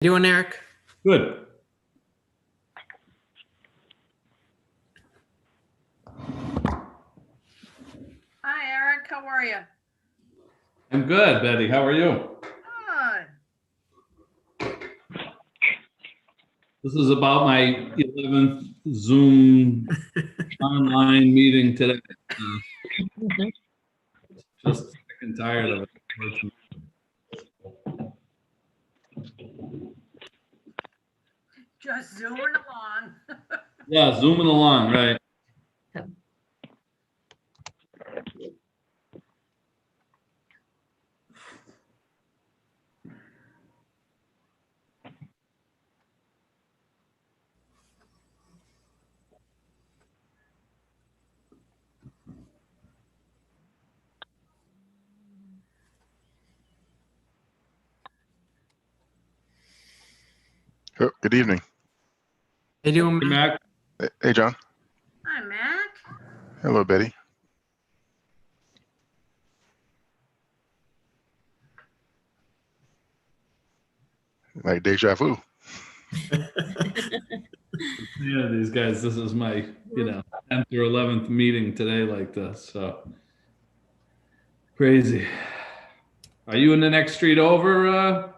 You doing, Eric? Good. Hi, Eric. How are you? I'm good, Betty. How are you? Good. This is about my 11th Zoom online meeting today. Just sick and tired of it. Just zooming along. Yeah, zooming along, right? Good evening. How you doing, Hey, Matt? Mac. Hey, John. Hi, Mac. Hello, Betty. Like deja vu. Yeah, these guys, this is my, 10th or 11th meeting today like this, so crazy. Are you in the next street over,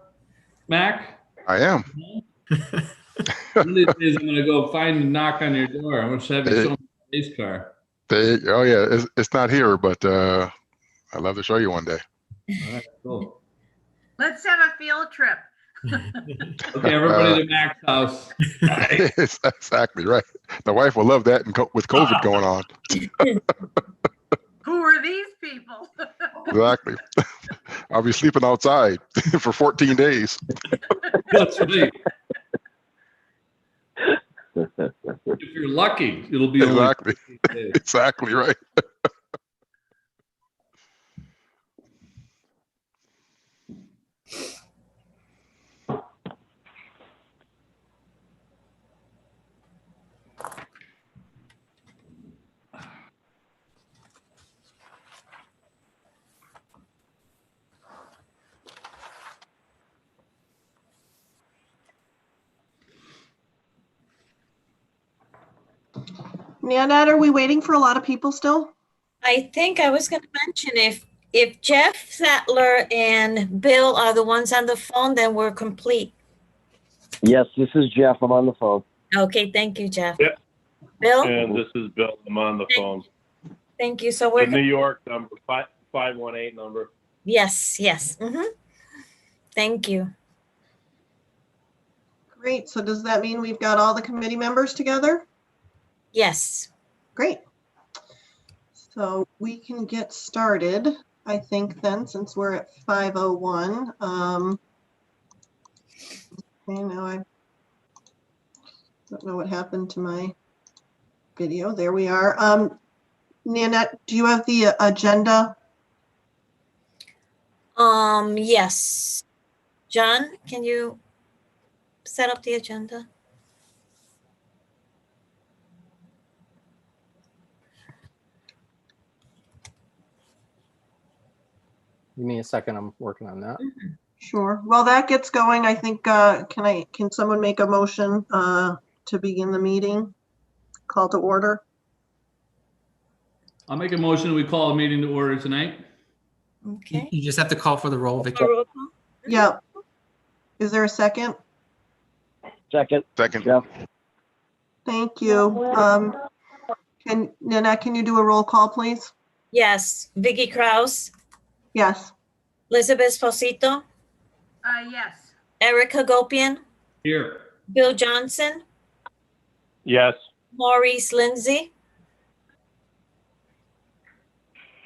Mac? I am. One of these days I'm gonna go find and knock on your door. I'm gonna have you show me the race car. Oh yeah, it's not here, but I'd love to show you one day. All right, cool. Let's have a field trip. Okay, everybody to Mac's house. It's exactly right. The wife will love that, and with COVID going on. Who are these people? Exactly. I'll be sleeping outside for 14 days. That's right. If you're lucky, it'll be Exactly. only 8 days. Exactly right. Nanette, are we waiting for a lot of people still? I think I was going to mention if Jeff Sattler and Bill are the ones on the phone, then we're complete. Yes, this is Jeff. I'm on the phone. Okay, thank you, Jeff. Yep. Bill, And this is Bill. I'm on the phone. thank you. So The we're New York number, 518 number. yes. Thank you. Great. So does that mean we've got all the committee members together? Yes. Great. So we can get started, I think, then, since we're at 5:01. Okay, now I don't know what happened to my video. There we are. Nanette, do you have the agenda? Yes. John, can you set up the agenda? Give me a second. I'm working on that. Sure. While that gets going, I think, can someone make a motion to begin the meeting? Call to order? I'll make a motion. We call a meeting to order tonight. Okay. You just have to call for the roll, Victor. Roll call? Yeah. Is there a second? Second, Second. Jeff. Thank you. Nanette, can you do a roll call, please? Yes. Vicky Kraus, Yes. Elizabeth Posito, Yes. Eric Hagopian, Here. Bill Johnson, Yes. Maurice Lindsay.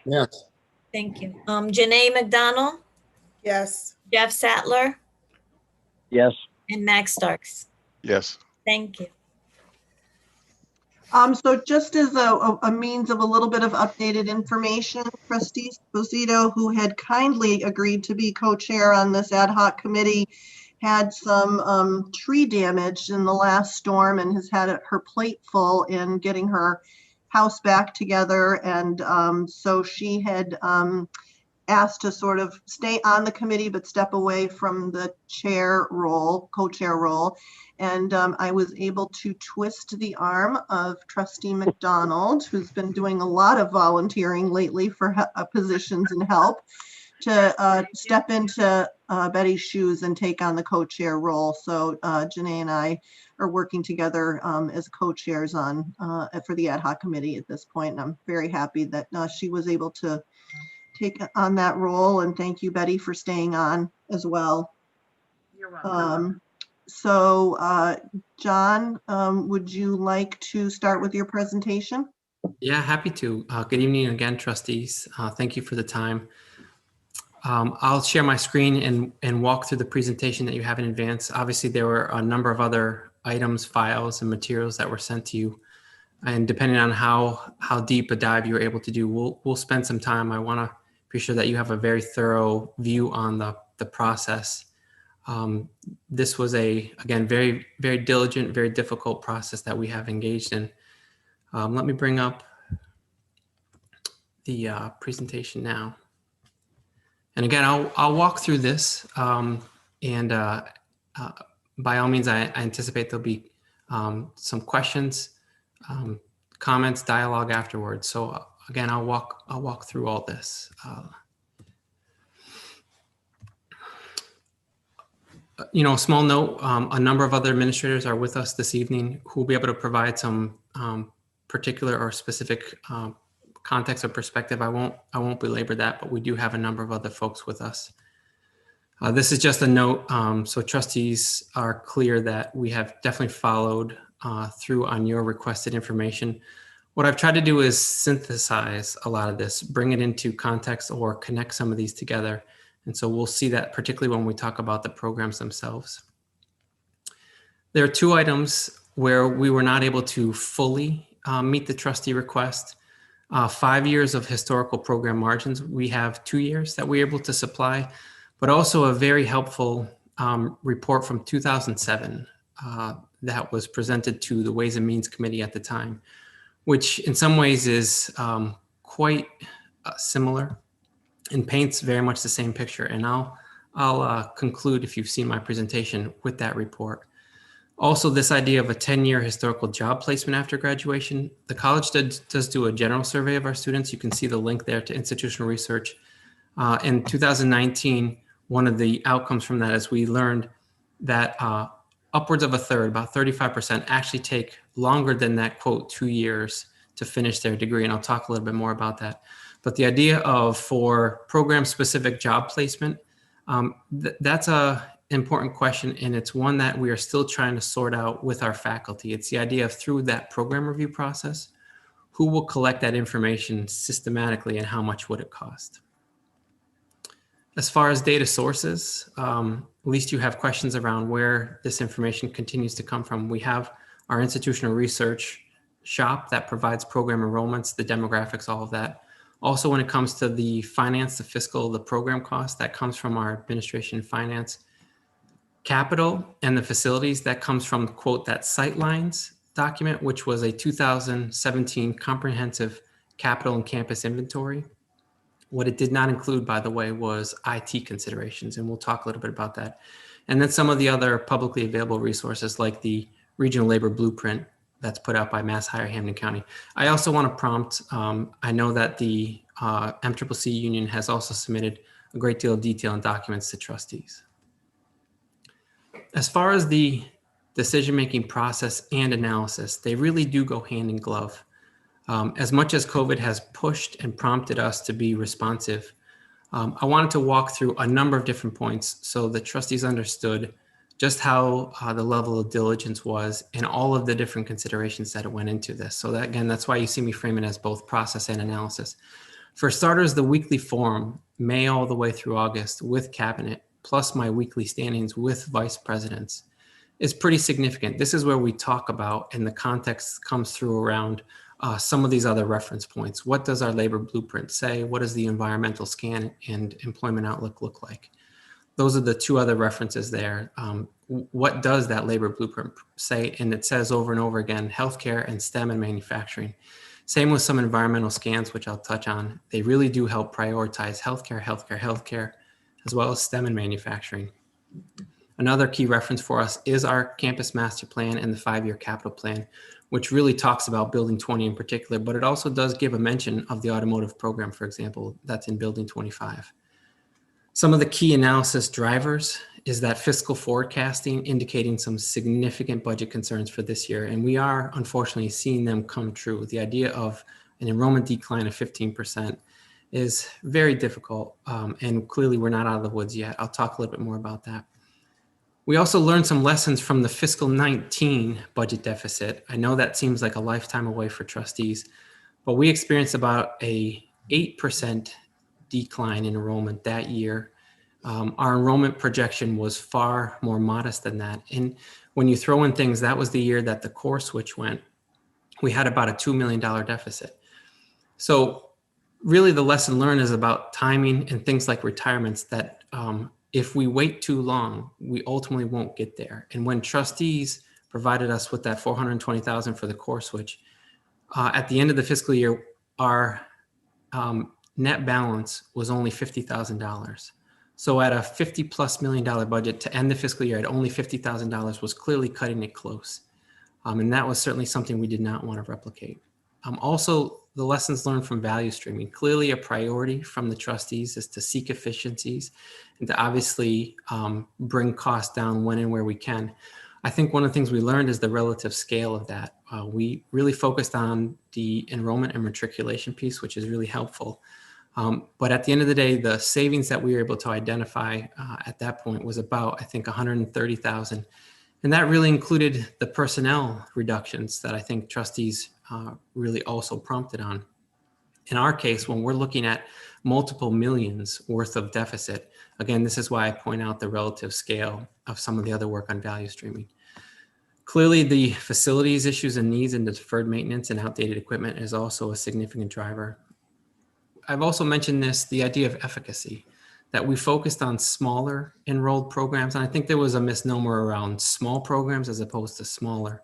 Yes. Thank you. Janae McDonald, Yes. Jeff Sattler, Yes. and Max Starks. Yes. Thank you. So just as a means of a little bit of updated information, Trustee Esposito, who had kindly agreed to be co-chair on this ad hoc committee, had some tree damage in the last storm and has had her plate full in getting her house back together. And so she had asked to sort of stay on the committee but step away from the chair role, co-chair role. And I was able to twist the arm of Trustee McDonald, who's been doing a lot of volunteering lately for positions and help, to step into Betty's shoes and take on the co-chair role. So Janae and I are working together as co-chairs on for the ad hoc committee at this point. And I'm very happy that she was able to take on that role. And thank you, Betty, for staying on as well. You're welcome. So John, would you like to start with your presentation? Yeah, happy to. Good evening again, trustees. Thank you for the time. I'll share my screen and walk through the presentation that you have in advance. Obviously, there were a number of other items, files, and materials that were sent to you. And depending on how deep a dive you're able to do, we'll spend some time. I want to be sure that you have a very thorough view on the process. This was again, very, very diligent, very difficult process that we have engaged in. Let me bring up the presentation now. And again, I'll walk through this, and by all means, I anticipate there'll be some questions, comments, dialogue afterwards. So again, I'll walk through all this. A small note: a number of other administrators are with us this evening who will be able to provide some particular or specific context or perspective. I won't belabor that, but we do have a number of other folks with us. This is just a note, so trustees are clear that we have definitely followed through on your requested information. What I've tried to do is synthesize a lot of this, bring it into context or connect some of these together. And so we'll see that particularly when we talk about the programs themselves. There are two items where we were not able to fully meet the trustee request. 5 years of historical program margins. We have 2 years that we're able to supply, but also a very helpful report from 2007 that was presented to the Ways and Means Committee at the time, which in some ways is quite similar and paints very much the same picture. And I'll conclude, if you've seen my presentation, with that report. Also, this idea of a 10-year historical job placement after graduation. The college does do a general survey of our students. You can see the link there to institutional research. In 2019, one of the outcomes from that is we learned that upwards of a third, about 35%, actually take longer than that, quote, 2 years to finish their degree. And I'll talk a little bit more about that. But the idea of, for program-specific job placement, that's a important question, and it's one that we are still trying to sort out with our faculty. It's the idea of, through that program review process, who will collect that information systematically and how much would it cost. As far as data sources, at least you have questions around where this information continues to come from. We have our institutional research shop that provides program enrollments, the demographics, all of that. Also, when it comes to the finance, the fiscal, the program cost, that comes from our administration and finance. Capital and the facilities, that comes from, quote, that Sightlines document, which was a 2017 comprehensive capital and campus inventory. What it did not include, by the way, was IT considerations, and we'll talk a little bit about that. And then some of the other publicly available resources, like the Regional Labor Blueprint that's put out by Mass Hire Hampden County. I also want to prompt, I know that the MCCC union has also submitted a great deal of detail and documents to trustees. As far as the decision-making process and analysis, they really do go hand in glove. As much as COVID has pushed and prompted us to be responsive, I wanted to walk through a number of different points so the trustees understood just how the level of diligence was and all of the different considerations that went into this. So that, again, that's why you see me frame it as both process and analysis. For starters, the weekly forum, May all the way through August, with cabinet, plus my weekly standings with vice presidents, is pretty significant. This is where we talk about, and the context comes through around some of these other reference points. What does our labor blueprint say? What does the environmental scan and employment outlook look like? Those are the two other references there. What does that labor blueprint say? And it says over and over again, healthcare and STEM and manufacturing. Same with some environmental scans, which I'll touch on. They really do help prioritize healthcare, as well as STEM and manufacturing. Another key reference for us is our campus master plan and the 5-year capital plan, which really talks about Building 20 in particular, but it also does give a mention of the automotive program, for example, that's in Building 25. Some of the key analysis drivers is that fiscal forecasting indicating some significant budget concerns for this year. And we are unfortunately seeing them come true. The idea of an enrollment decline of 15% is very difficult. And clearly we're not out of the woods yet. I'll talk a little bit more about that. We also learned some lessons from the fiscal 19 budget deficit. I know that seems like a lifetime away for trustees, but we experienced about a 8% decline in enrollment that year. Our enrollment projection was far more modest than that. And when you throw in things, that was the year that the core switch went. We had about a $2 million deficit. So really the lesson learned is about timing and things like retirements that if we wait too long, we ultimately won't get there. And when trustees provided us with that $420,000 for the core switch, at the end of the fiscal year, our net balance was only $50,000. So at a $50+ million budget to end the fiscal year at only $50,000 was clearly cutting it close. And that was certainly something we did not want to replicate. Also, the lessons learned from value streaming. Clearly a priority from the trustees is to seek efficiencies and to obviously bring costs down when and where we can. I think one of the things we learned is the relative scale of that. We really focused on the enrollment and matriculation piece, which is really helpful. But at the end of the day, the savings that we were able to identify at that point was about, I think, $130,000. And that really included the personnel reductions that I think trustees really also prompted on. In our case, when we're looking at multiple millions worth of deficit, again, this is why I point out the relative scale of some of the other work on value streaming. Clearly, the facilities issues and needs and deferred maintenance and outdated equipment is also a significant driver. I've also mentioned this, the idea of efficacy, that we focused on smaller enrolled programs. And I think there was a misnomer around small programs as opposed to smaller.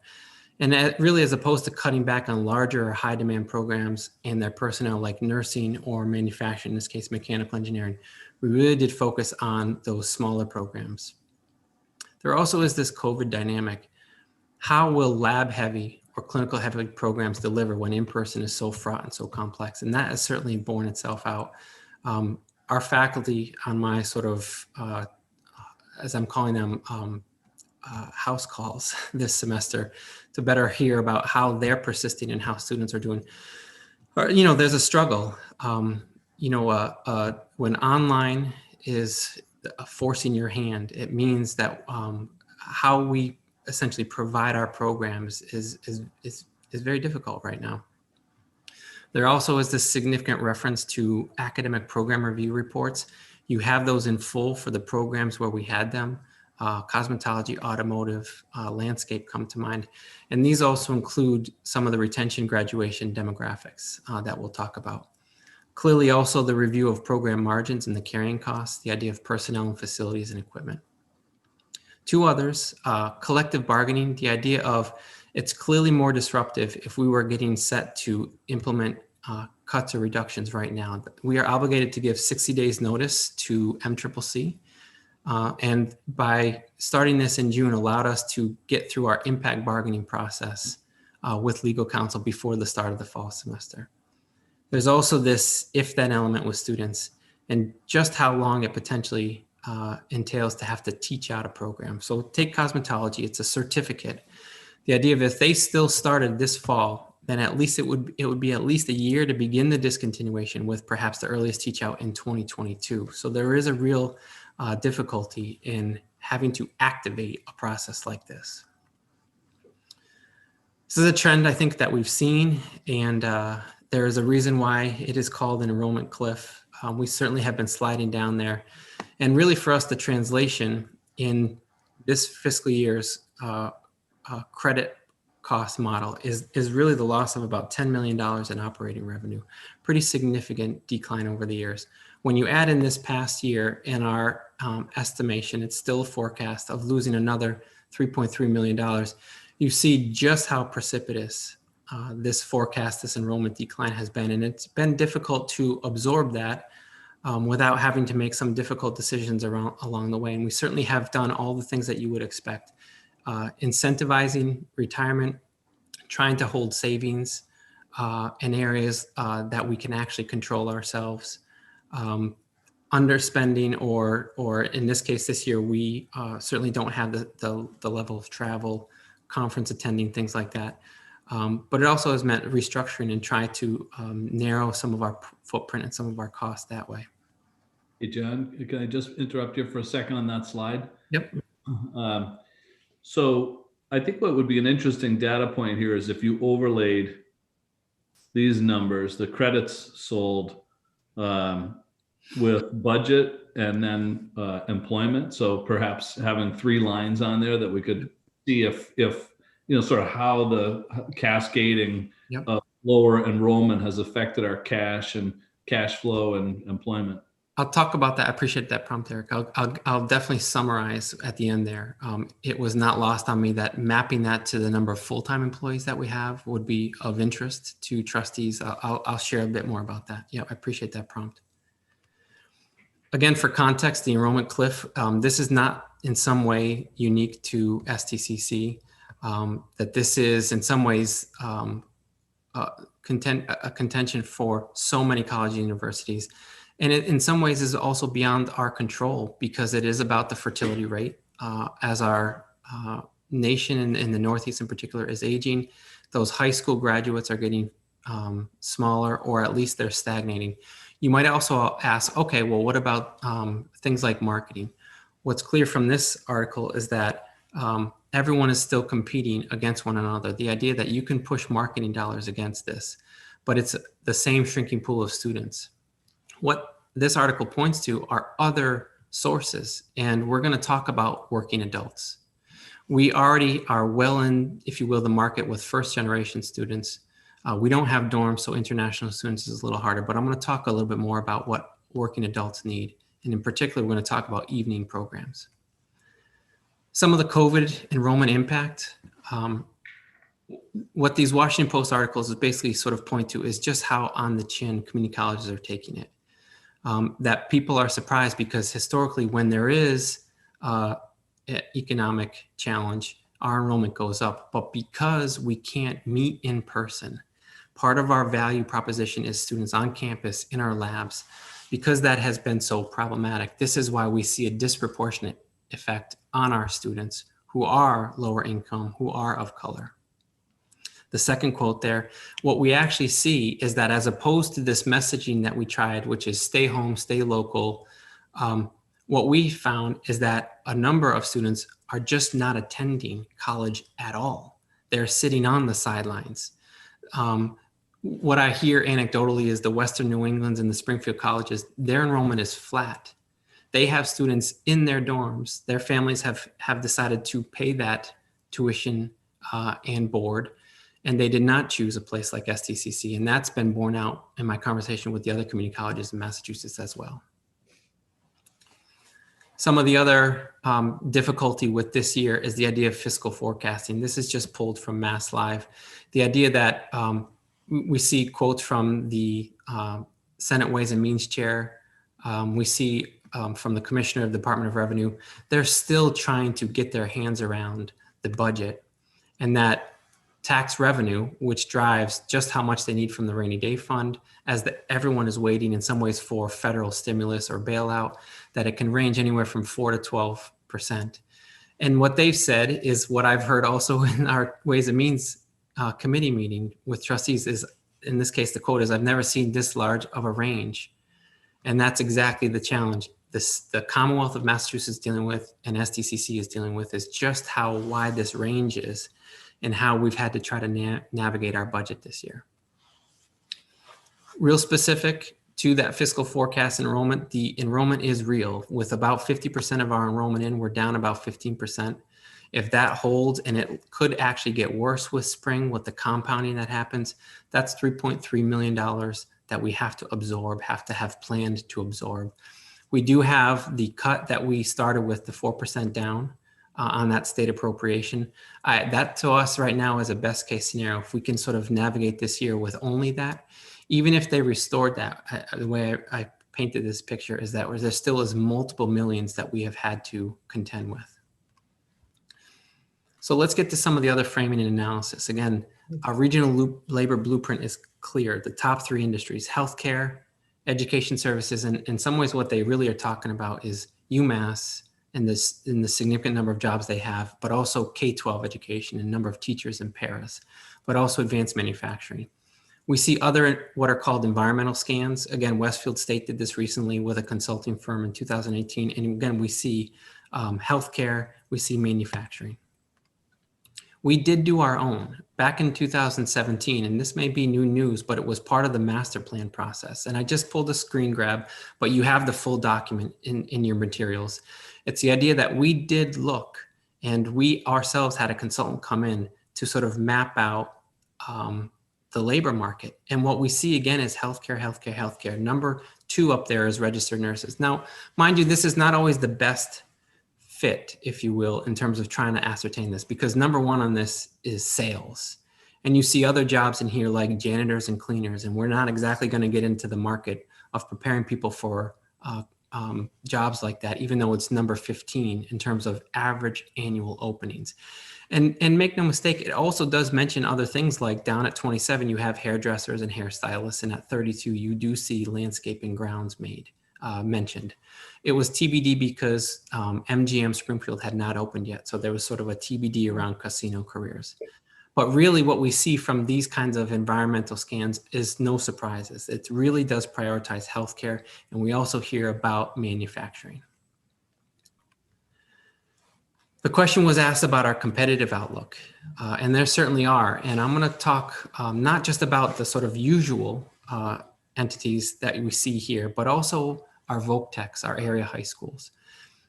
And that really, as opposed to cutting back on larger or high demand programs and their personnel like nursing or manufacturing, in this case, mechanical engineering, we really did focus on those smaller programs. There also is this COVID dynamic. How will lab heavy or clinical heavy programs deliver when in-person is so fraught and so complex? And that has certainly borne itself out. Our faculty on my sort of, as I'm calling them, house calls this semester to better hear about how they're persisting and how students are doing. You know, there's a struggle. When online is forcing your hand, it means that how we essentially provide our programs is very difficult right now. There also is this significant reference to academic program review reports. You have those in full for the programs where we had them. Cosmetology, automotive, landscape come to mind. And these also include some of the retention graduation demographics that we'll talk about. Clearly also the review of program margins and the carrying costs, the idea of personnel and facilities and equipment. Two others, collective bargaining, the idea of it's clearly more disruptive if we were getting set to implement cuts or reductions right now. We are obligated to give 60 days notice to MCCC. And by starting this in June allowed us to get through our impact bargaining process with legal counsel before the start of the fall semester. There's also this if-then element with students and just how long it potentially entails to have to teach out a program. So take cosmetology, it's a certificate. The idea of if they still started this fall, then at least it would be at least a year to begin the discontinuation with perhaps the earliest teach out in 2022. So there is a real difficulty in having to activate a process like this. This is a trend I think that we've seen, and there is a reason why it is called an enrollment cliff. We certainly have been sliding down there. And really for us, the translation in this fiscal year's credit cost model is really the loss of about $10 million in operating revenue. Pretty significant decline over the years. When you add in this past year in our estimation, it's still a forecast of losing another $3.3 million. You see just how precipitous this forecast, this enrollment decline has been. And it's been difficult to absorb that without having to make some difficult decisions along the way. And we certainly have done all the things that you would expect. Incentivizing retirement, trying to hold savings in areas that we can actually control ourselves. Underspending, or in this case this year, we certainly don't have the level of travel, conference attending, things like that. But it also has meant restructuring and try to narrow some of our footprint and some of our costs that way. Hey, John, can I just interrupt you for a second on that slide? Yep. So I think what would be an interesting data point here is if you overlaid these numbers, the credits sold with budget and then employment. So perhaps having 3 lines on there that we could see if sort of how the cascading of lower enrollment has affected our cash and cash flow and employment. I'll talk about that. I appreciate that prompt, Eric. I'll definitely summarize at the end there. It was not lost on me that mapping that to the number of full-time employees that we have would be of interest to trustees. I'll share a bit more about that. Yeah, I appreciate that prompt. Again, for context, the enrollment cliff, this is not in some way unique to STCC, that this is in some ways a contention for so many colleges and universities. And it, in some ways, is also beyond our control because it is about the fertility rate. As our nation in the Northeast in particular is aging, those high school graduates are getting smaller, or at least they're stagnating. You might also ask, okay, well, what about things like marketing? What's clear from this article is that everyone is still competing against one another. The idea that you can push marketing dollars against this, but it's the same shrinking pool of students. What this article points to are other sources, and we're going to talk about working adults. We already are well in, if you will, the market with first generation students. We don't have dorms, so international students is a little harder, but I'm going to talk a little bit more about what working adults need. And in particular, we're going to talk about evening programs. Some of the COVID enrollment impact, what these Washington Post articles is basically sort of point to is just how on the chin community colleges are taking it. That people are surprised because historically when there is economic challenge, our enrollment goes up. But because we can't meet in person, part of our value proposition is students on campus in our labs. Because that has been so problematic, this is why we see a disproportionate effect on our students who are lower income, who are of color. The second quote there, what we actually see is that as opposed to this messaging that we tried, which is stay home, stay local, what we found is that a number of students are just not attending college at all. They're sitting on the sidelines. What I hear anecdotally is the Western New Englands and the Springfield colleges, their enrollment is flat. They have students in their dorms. Their families have decided to pay that tuition and board. And they did not choose a place like STCC. And that's been borne out in my conversation with the other community colleges in Massachusetts as well. Some of the other difficulty with this year is the idea of fiscal forecasting. This is just pulled from Mass Live. The idea that we see quotes from the Senate Ways and Means Chair. We see from the Commissioner of the Department of Revenue. They're still trying to get their hands around the budget, and that tax revenue, which drives just how much they need from the rainy day fund, as everyone is waiting in some ways for federal stimulus or bailout, that it can range anywhere from 4 to 12%. And what they've said is what I've heard also in our Ways and Means committee meeting with trustees is, in this case, the quote is, I've never seen this large of a range. And that's exactly the challenge. The Commonwealth of Massachusetts is dealing with and STCC is dealing with is just how wide this range is and how we've had to try to navigate our budget this year. Real specific to that fiscal forecast enrollment, the enrollment is real. With about 50% of our enrollment in, we're down about 15%. If that holds, and it could actually get worse with spring, with the compounding that happens, that's $3.3 million that we have to absorb, have to have planned to absorb. We do have the cut that we started with, the 4% down. on that state appropriation. That to us right now is a best case scenario. If we can sort of navigate this year with only that, even if they restored that, the way I painted this picture is that there still is multiple millions that we have had to contend with. So let's get to some of the other framing and analysis. Again, our regional labor blueprint is clear. The top three industries: healthcare, education services, and in some ways what they really are talking about is UMass and in the significant number of jobs they have, but also K-12 education and number of teachers and paras, but also advanced manufacturing. We see other what are called environmental scans. Again, Westfield State did this recently with a consulting firm in 2018. And again, we see healthcare, we see manufacturing. We did do our own back in 2017, and this may be new news, but it was part of the master plan process. And I just pulled a screen grab, but you have the full document in your materials. It's the idea that we did look, and we ourselves had a consultant come in to sort of map out the labor market. And what we see again is healthcare, healthcare, healthcare. Number 2 up there is registered nurses. Now, mind you, this is not always the best fit, if you will, in terms of trying to ascertain this, because number 1 on this is sales. And you see other jobs in here like janitors and cleaners, and we're not exactly going to get into the market of preparing people for jobs like that, even though it's number 15 in terms of average annual openings. And make no mistake, it also does mention other things like down at 27, you have hairdressers and hairstylists, and at 32, you do see landscaping grounds mentioned. It was TBD because MGM Springfield had not opened yet. So there was sort of a TBD around casino careers. But really what we see from these kinds of environmental scans is no surprises. It really does prioritize healthcare. And we also hear about manufacturing. The question was asked about our competitive outlook, and there certainly are. And I'm going to talk not just about the sort of usual entities that we see here, but also our voc techs, our area high schools.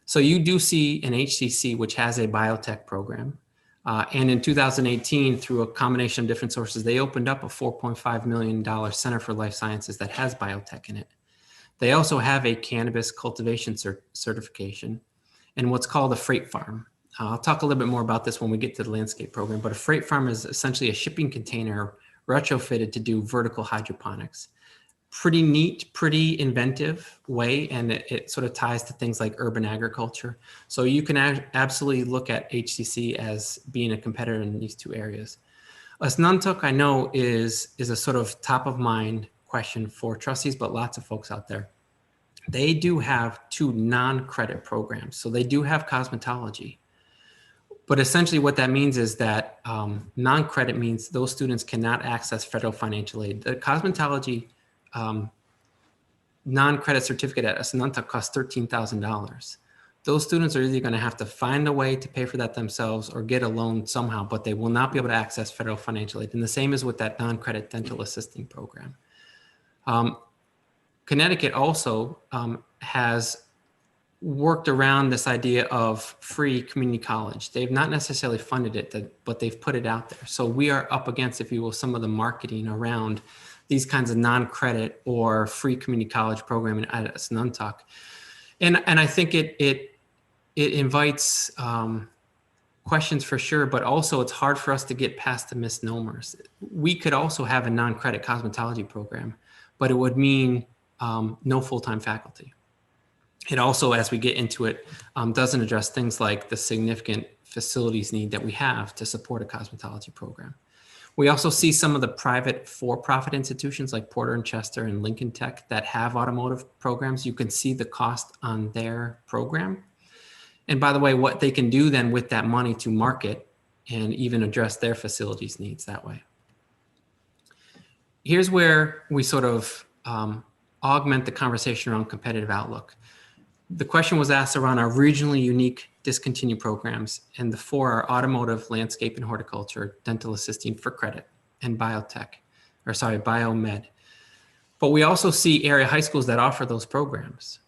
So you do see an HCC, which has a biotech program. And in 2018, through a combination of different sources, they opened up a $4.5 million Center for Life Sciences that has biotech in it. They also have a cannabis cultivation certification and what's called a freight farm. I'll talk a little bit more about this when we get to the landscape program, but a freight farm is essentially a shipping container retrofitted to do vertical hydroponics. Pretty neat, pretty inventive way, and it sort of ties to things like urban agriculture. So you can absolutely look at HCC as being a competitor in these two areas. Asnuntuk, I know, is a sort of top of mind question for trustees, but lots of folks out there. They do have 2 non-credit programs. So they do have cosmetology. But essentially what that means is that non-credit means those students cannot access federal financial aid. The cosmetology non-credit certificate at Asnuntuk costs $13,000. Those students are either going to have to find a way to pay for that themselves or get a loan somehow, but they will not be able to access federal financial aid. And the same is with that non-credit dental assisting program. Connecticut also has worked around this idea of free community college. They've not necessarily funded it, but they've put it out there. So we are up against, if you will, some of the marketing around these kinds of non-credit or free community college programming at Asnuntuk. And I think it invites questions for sure, but also it's hard for us to get past the misnomers. We could also have a non-credit cosmetology program, but it would mean no full-time faculty. It also, as we get into it, doesn't address things like the significant facilities need that we have to support a cosmetology program. We also see some of the private for-profit institutions like Porter and Chester and Lincoln Tech that have automotive programs. You can see the cost on their program. And by the way, what they can do then with that money to market and even address their facilities needs that way. Here's where we sort of augment the conversation around competitive outlook. The question was asked around our regionally unique discontinued programs, and the 4 are automotive, landscape and horticulture, dental assisting for credit, and biomed. But we also see area high schools that offer those programs.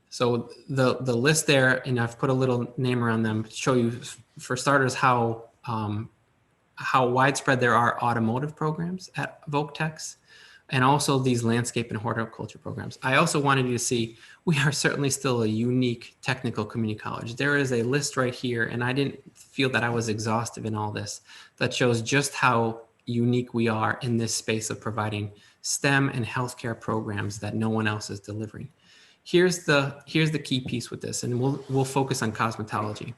So the list there, and I've put a little name around them to show you, for starters, how widespread there are automotive programs at voc techs. and also these landscape and horticulture programs. I also wanted you to see we are certainly still a unique technical community college. There is a list right here, and I didn't feel that I was exhaustive in all this, that shows just how unique we are in this space of providing STEM and healthcare programs that no one else is delivering. Here's the key piece with this, and we'll focus on cosmetology.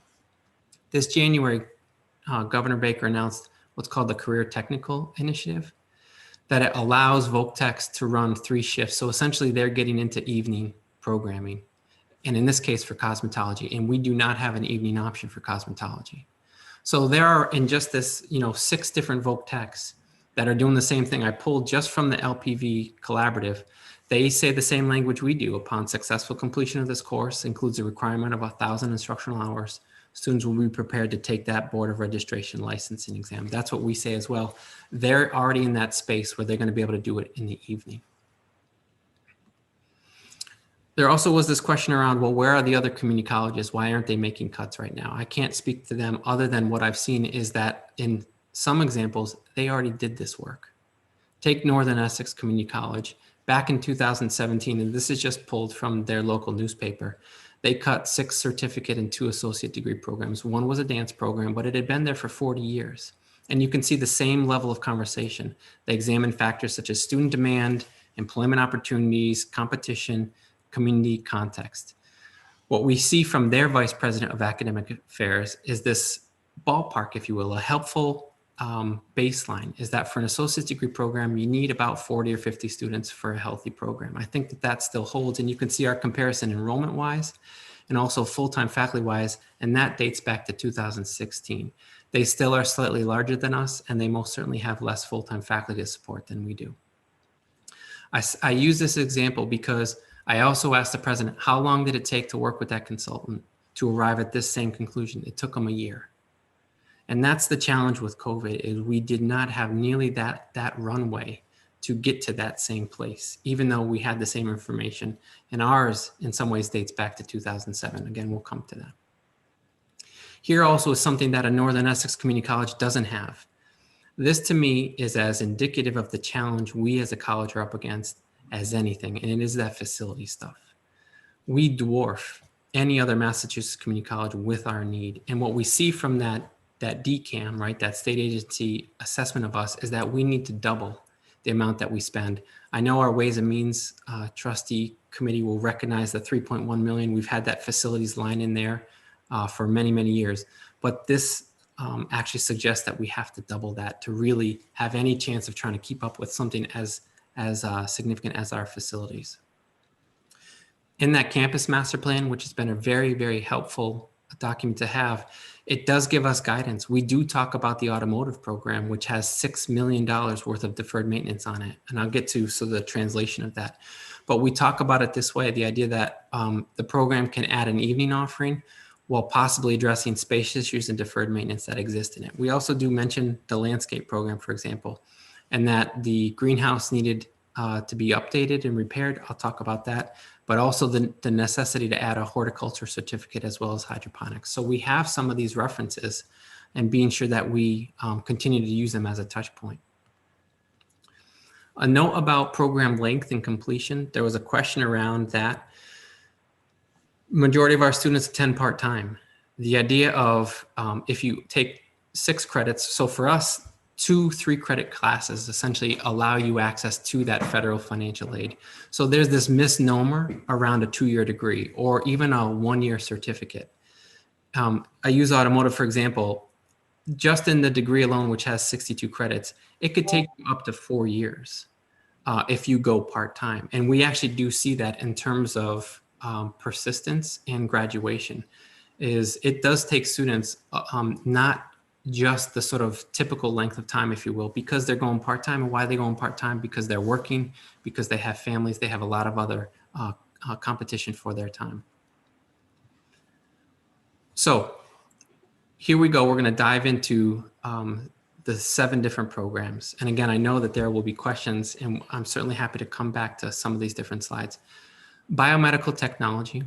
This January, Governor Baker announced what's called the Career Technical Initiative, that it allows Voc-Techs to run 3 shifts. So essentially they're getting into evening programming, and in this case for cosmetology, and we do not have an evening option for cosmetology. So there are, in just this, 6 different Voc-Techs that are doing the same thing. I pulled just from the LPV collaborative. They say the same language we do. Upon successful completion of this course, includes a requirement of 1,000 instructional hours. Students will be prepared to take that Board of Registration licensing exam. That's what we say as well. They're already in that space where they're going to be able to do it in the evening. There also was this question around, well, where are the other community colleges? Why aren't they making cuts right now? I can't speak to them other than what I've seen is that in some examples, they already did this work. Take Northern Essex Community College. Back in 2017, and this is just pulled from their local newspaper, they cut 6 certificate and 2 associate degree programs. One was a dance program, but it had been there for 40 years. And you can see the same level of conversation. They examine factors such as student demand, employment opportunities, competition, community context. What we see from their vice president of academic affairs is this ballpark, if you will, a helpful baseline is that for an associate degree program, you need about 40 or 50 students for a healthy program. I think that that still holds, and you can see our comparison enrollment wise and also full-time faculty wise, and that dates back to 2016. They still are slightly larger than us, and they most certainly have less full-time faculty to support than we do. I use this example because I also asked the president, how long did it take to work with that consultant to arrive at this same conclusion? It took them a year. And that's the challenge with COVID, is we did not have nearly that runway to get to that same place, even though we had the same information. And ours, in some ways, dates back to 2007. Again, we'll come to that. Here also is something that a Northern Essex Community College doesn't have. This, to me, is as indicative of the challenge we as a college are up against as anything, and it is that facility stuff. We dwarf any other Massachusetts community college with our need. And what we see from that DCAM, right, that state agency assessment of us, is that we need to double the amount that we spend. I know our Ways and Means trustee committee will recognize the 3.1 million. We've had that facilities line in there for many, many years, but this actually suggests that we have to double that to really have any chance of trying to keep up with something as significant as our facilities. In that campus master plan, which has been a very, very helpful document to have, it does give us guidance. We do talk about the automotive program, which has $6 million worth of deferred maintenance on it. And I'll get to the translation of that. But we talk about it this way, the idea that the program can add an evening offering while possibly addressing space issues and deferred maintenance that exist in it. We also do mention the landscape program, for example, and that the greenhouse needed to be updated and repaired. I'll talk about that, but also the necessity to add a horticulture certificate as well as hydroponics. So we have some of these references and being sure that we continue to use them as a touch point. A note about program length and completion. There was a question around that. Majority of our students attend part-time. The idea of if you take 6 credits, so for us, 2 3-credit classes essentially allow you access to that federal financial aid. So there's this misnomer around a 2-year degree or even a 1-year certificate. I use automotive, for example, just in the degree alone, which has 62 credits, it could take you up to 4 years if you go part-time. And we actually do see that in terms of persistence and graduation. It does take students not just the sort of typical length of time, if you will, because they're going part-time. And why are they going part-time? Because they're working, because they have families, they have a lot of other competition for their time. So here we go. We're going to dive into the 7 different programs. And again, I know that there will be questions, and I'm certainly happy to come back to some of these different slides. Biomedical technology.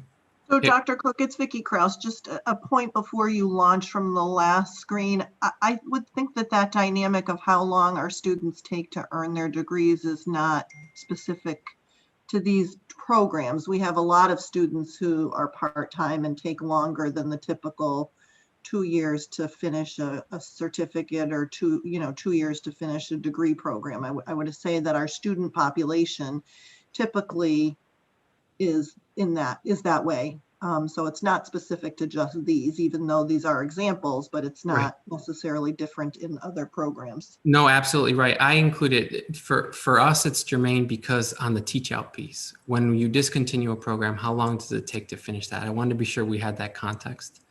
So Okay. Dr. Cook, it's Vicki Kraus. Just a point before you launch from the last screen. I would think that that dynamic of how long our students take to earn their degrees is not specific to these programs. We have a lot of students who are part-time and take longer than the typical 2 years to finish a certificate, or 2 years to finish a degree program. I would say that our student population typically is that way. So it's not specific to just these, even though these are examples, but it's not necessarily different in other programs. No, absolutely right. I included for us, it's germane because on the teach out piece, when you discontinue a program, how long does it take to finish that? I wanted to be sure we had that context.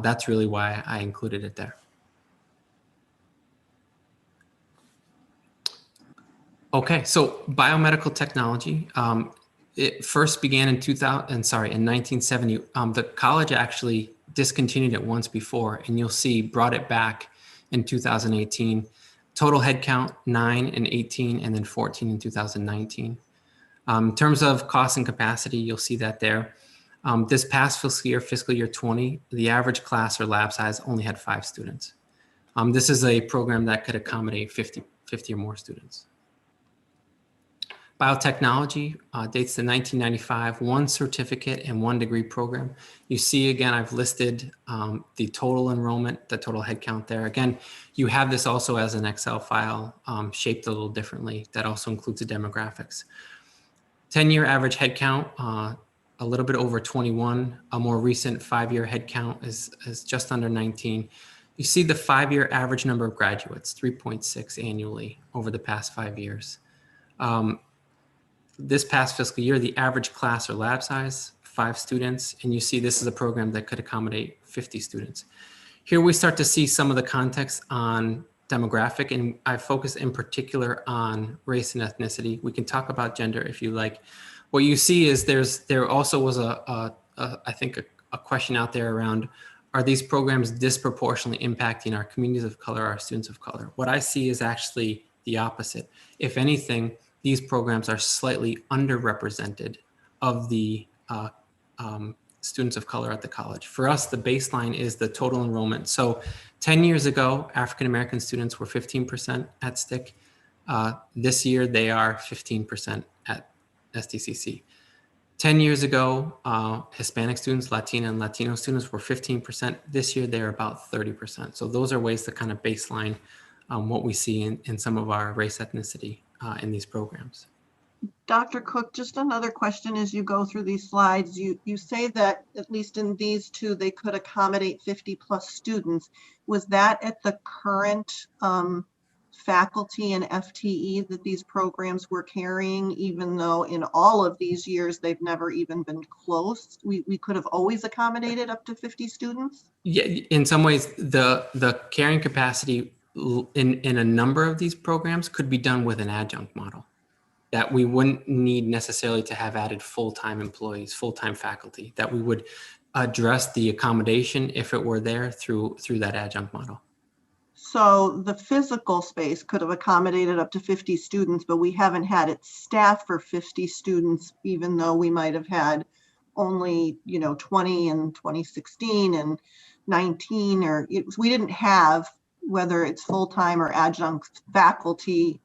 That's really why I included it there. Okay, so biomedical technology. It first began in 1970. The college actually discontinued it once before, and you'll see brought it back in 2018. Total headcount 9 in 18, and then 14 in 2019. In terms of cost and capacity, you'll see that there. This past fiscal year 20, the average class or lab size only had 5 students. This is a program that could accommodate 50 or more students. Biotechnology dates to 1995, 1 certificate and 1 degree program. You see, again, I've listed the total enrollment, the total headcount there. Again, you have this also as an Excel file, shaped a little differently. That also includes the demographics. 10-year average headcount, a little bit over 21. A more recent 5-year headcount is just under 19. You see the 5-year average number of graduates, 3.6 annually over the past 5 years. This past fiscal year, the average class or lab size, 5 students, and you see this is a program that could accommodate 50 students. Here we start to see some of the context on demographic, and I focus in particular on race and ethnicity. We can talk about gender if you like. What you see is there also was I think a question out there around, are these programs disproportionately impacting our communities of color, our students of color? What I see is actually the opposite. If anything, these programs are slightly underrepresented of the students of color at the college. For us, the baseline is the total enrollment. So 10 years ago, African-American students were 15% at STIC. This year, they are 15% at STCC. 10 years ago, Hispanic students, Latina and Latino students were 15%. This year, they're about 30%. So those are ways to kind of baseline what we see in some of our race ethnicity in these programs. Dr. Cook, just another question as you go through these slides. You say that at least in these 2, they could accommodate 50 plus students. Was that at the current faculty and FTE that these programs were carrying, even though in all of these years they've never even been close? We could have always accommodated up to 50 students? Yeah, in some ways, the carrying capacity in a number of these programs could be done with an adjunct model, that we wouldn't need necessarily to have added full-time employees, full-time faculty, that we would address the accommodation if it were there through that adjunct model. So the physical space could have accommodated up to 50 students, but we haven't had it staffed for 50 students, even though we might have had only 20 in 2016 and 19, or we didn't have, whether it's full-time or adjunct faculty,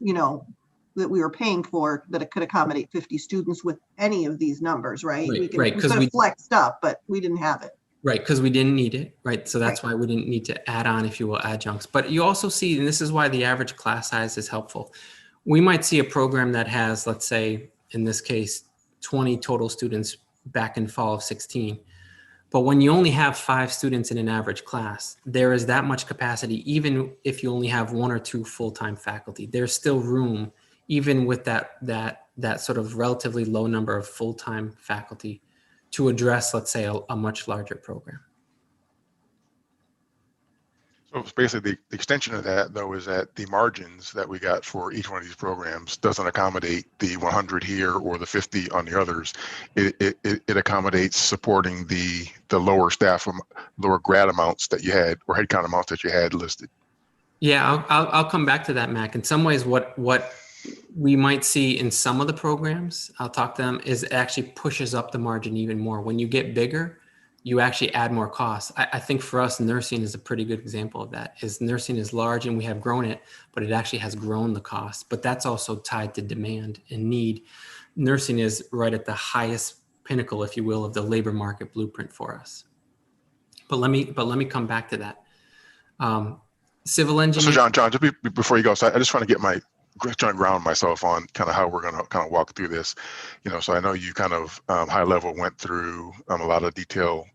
that we were paying for, that it could accommodate 50 students with any of these numbers, right? We could have flexed up, but we didn't have it. Right, because we didn't need it, right? So that's why we didn't need to add on, if you will, adjuncts. But you also see, and this is why the average class size is helpful. We might see a program that has, let's say, in this case, 20 total students back in fall of 16. But when you only have 5 students in an average class, there is that much capacity, even if you only have 1 or 2 full-time faculty. There's still room, even with that sort of relatively low number of full-time faculty, to address, let's say, a much larger program. So it's basically the extension of that, though, is that the margins that we got for each one of these programs doesn't accommodate the 100 here or the 50 on the others. It accommodates supporting the lower staff, lower grad amounts that you had, or headcount amounts that you had listed. Yeah, I'll come back to that, Mac. In some ways, what we might see in some of the programs, I'll talk to them, is it actually pushes up the margin even more. When you get bigger, you actually add more costs. I think for us, nursing is a pretty good example of that. Is nursing is large and we have grown it, but it actually has grown the cost. But that's also tied to demand and need. Nursing is right at the highest pinnacle, if you will, of the labor market blueprint for us. But let me come back to that. Civil engineering. So John, just before you go, so I just want to get trying to ground myself on kind of how we're going to kind of walk through this. So I know you kind of high level went through a lot of detail,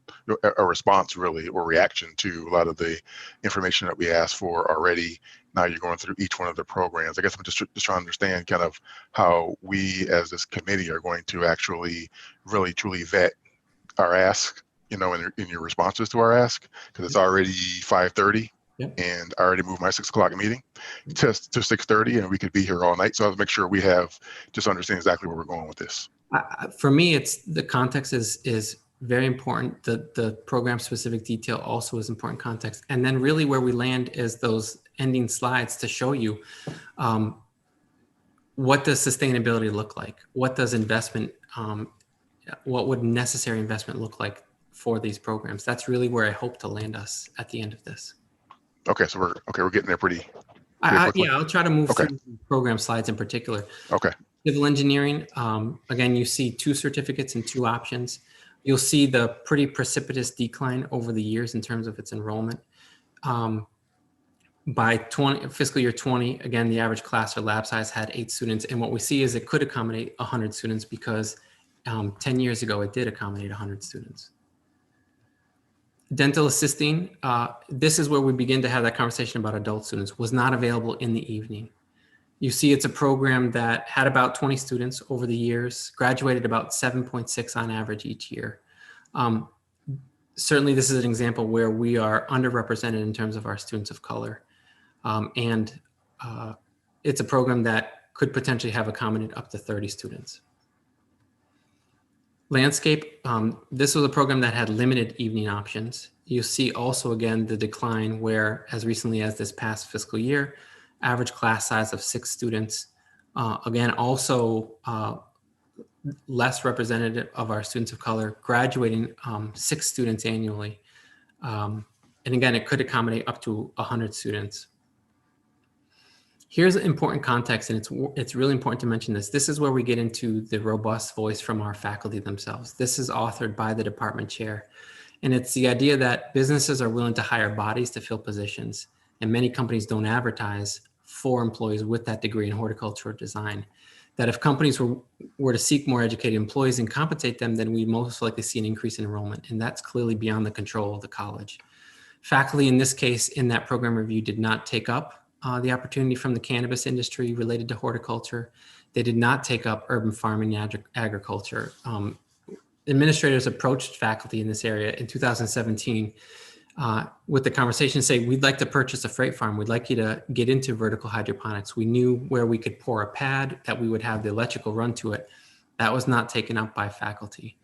a response really, or reaction to a lot of the information that we asked for already. Now you're going through each one of the programs. I guess I'm just trying to understand kind of how we as this committee are going to actually really truly vet our ask, in your responses to our ask, because it's already 5:30. Yep. And I already moved my 6 o'clock meeting to 6:30, and we could be here all night. So I'll make sure we just understand exactly where we're going with this. For me, it's the context is very important. The program specific detail also is important context. And then really where we land is those ending slides to show you what does sustainability look like? What does investment, what would necessary investment look like for these programs? That's really where I hope to land us at the end of this. Okay, so we're getting there pretty quickly. Yeah, I'll try to move through program slides in particular. Okay. Civil engineering, again, you see 2 certificates and 2 options. You'll see the pretty precipitous decline over the years in terms of its enrollment. By fiscal year 20, again, the average class or lab size had 8 students. And what we see is it could accommodate 100 students because 10 years ago, it did accommodate 100 students. Dental assisting, this is where we begin to have that conversation about adult students, was not available in the evening. You see it's a program that had about 20 students over the years, graduated about 7.6 on average each year. Certainly this is an example where we are underrepresented in terms of our students of color. It's a program that could potentially have accommodated up to 30 students. Landscape, this was a program that had limited evening options. You see also again the decline where as recently as this past fiscal year, average class size of 6 students. Again, also less representative of our students of color, graduating 6 students annually. And again, it could accommodate up to 100 students. Here's important context, and it's really important to mention this. This is where we get into the robust voice from our faculty themselves. This is authored by the department chair. And it's the idea that businesses are willing to hire bodies to fill positions. And many companies don't advertise for employees with that degree in horticulture or design. That if companies were to seek more educated employees and compensate them, then we most likely see an increase in enrollment. And that's clearly beyond the control of the college. Faculty in this case in that program review did not take up the opportunity from the cannabis industry related to horticulture. They did not take up urban farming and agriculture. Administrators approached faculty in this area in 2017 with the conversation say, we'd like to purchase a freight farm. We'd like you to get into vertical hydroponics. We knew where we could pour a pad, that we would have the electrical run to it. That was not taken up by faculty.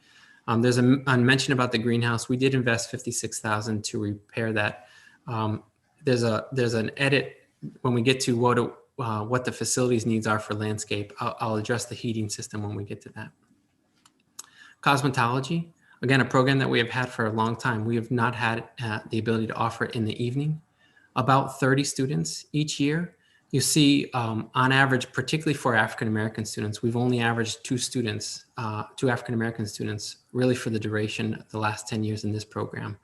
There's a mention about the greenhouse. We did invest $56,000 to repair that. There's an edit when we get to what the facilities needs are for landscape. I'll address the heating system when we get to that. Cosmetology, again, a program that we have had for a long time. We have not had the ability to offer it in the evening. About 30 students each year. You see, on average, particularly for African-American students, we've only averaged 2 students, 2 African-American students, really for the duration of the last 10 years in this program.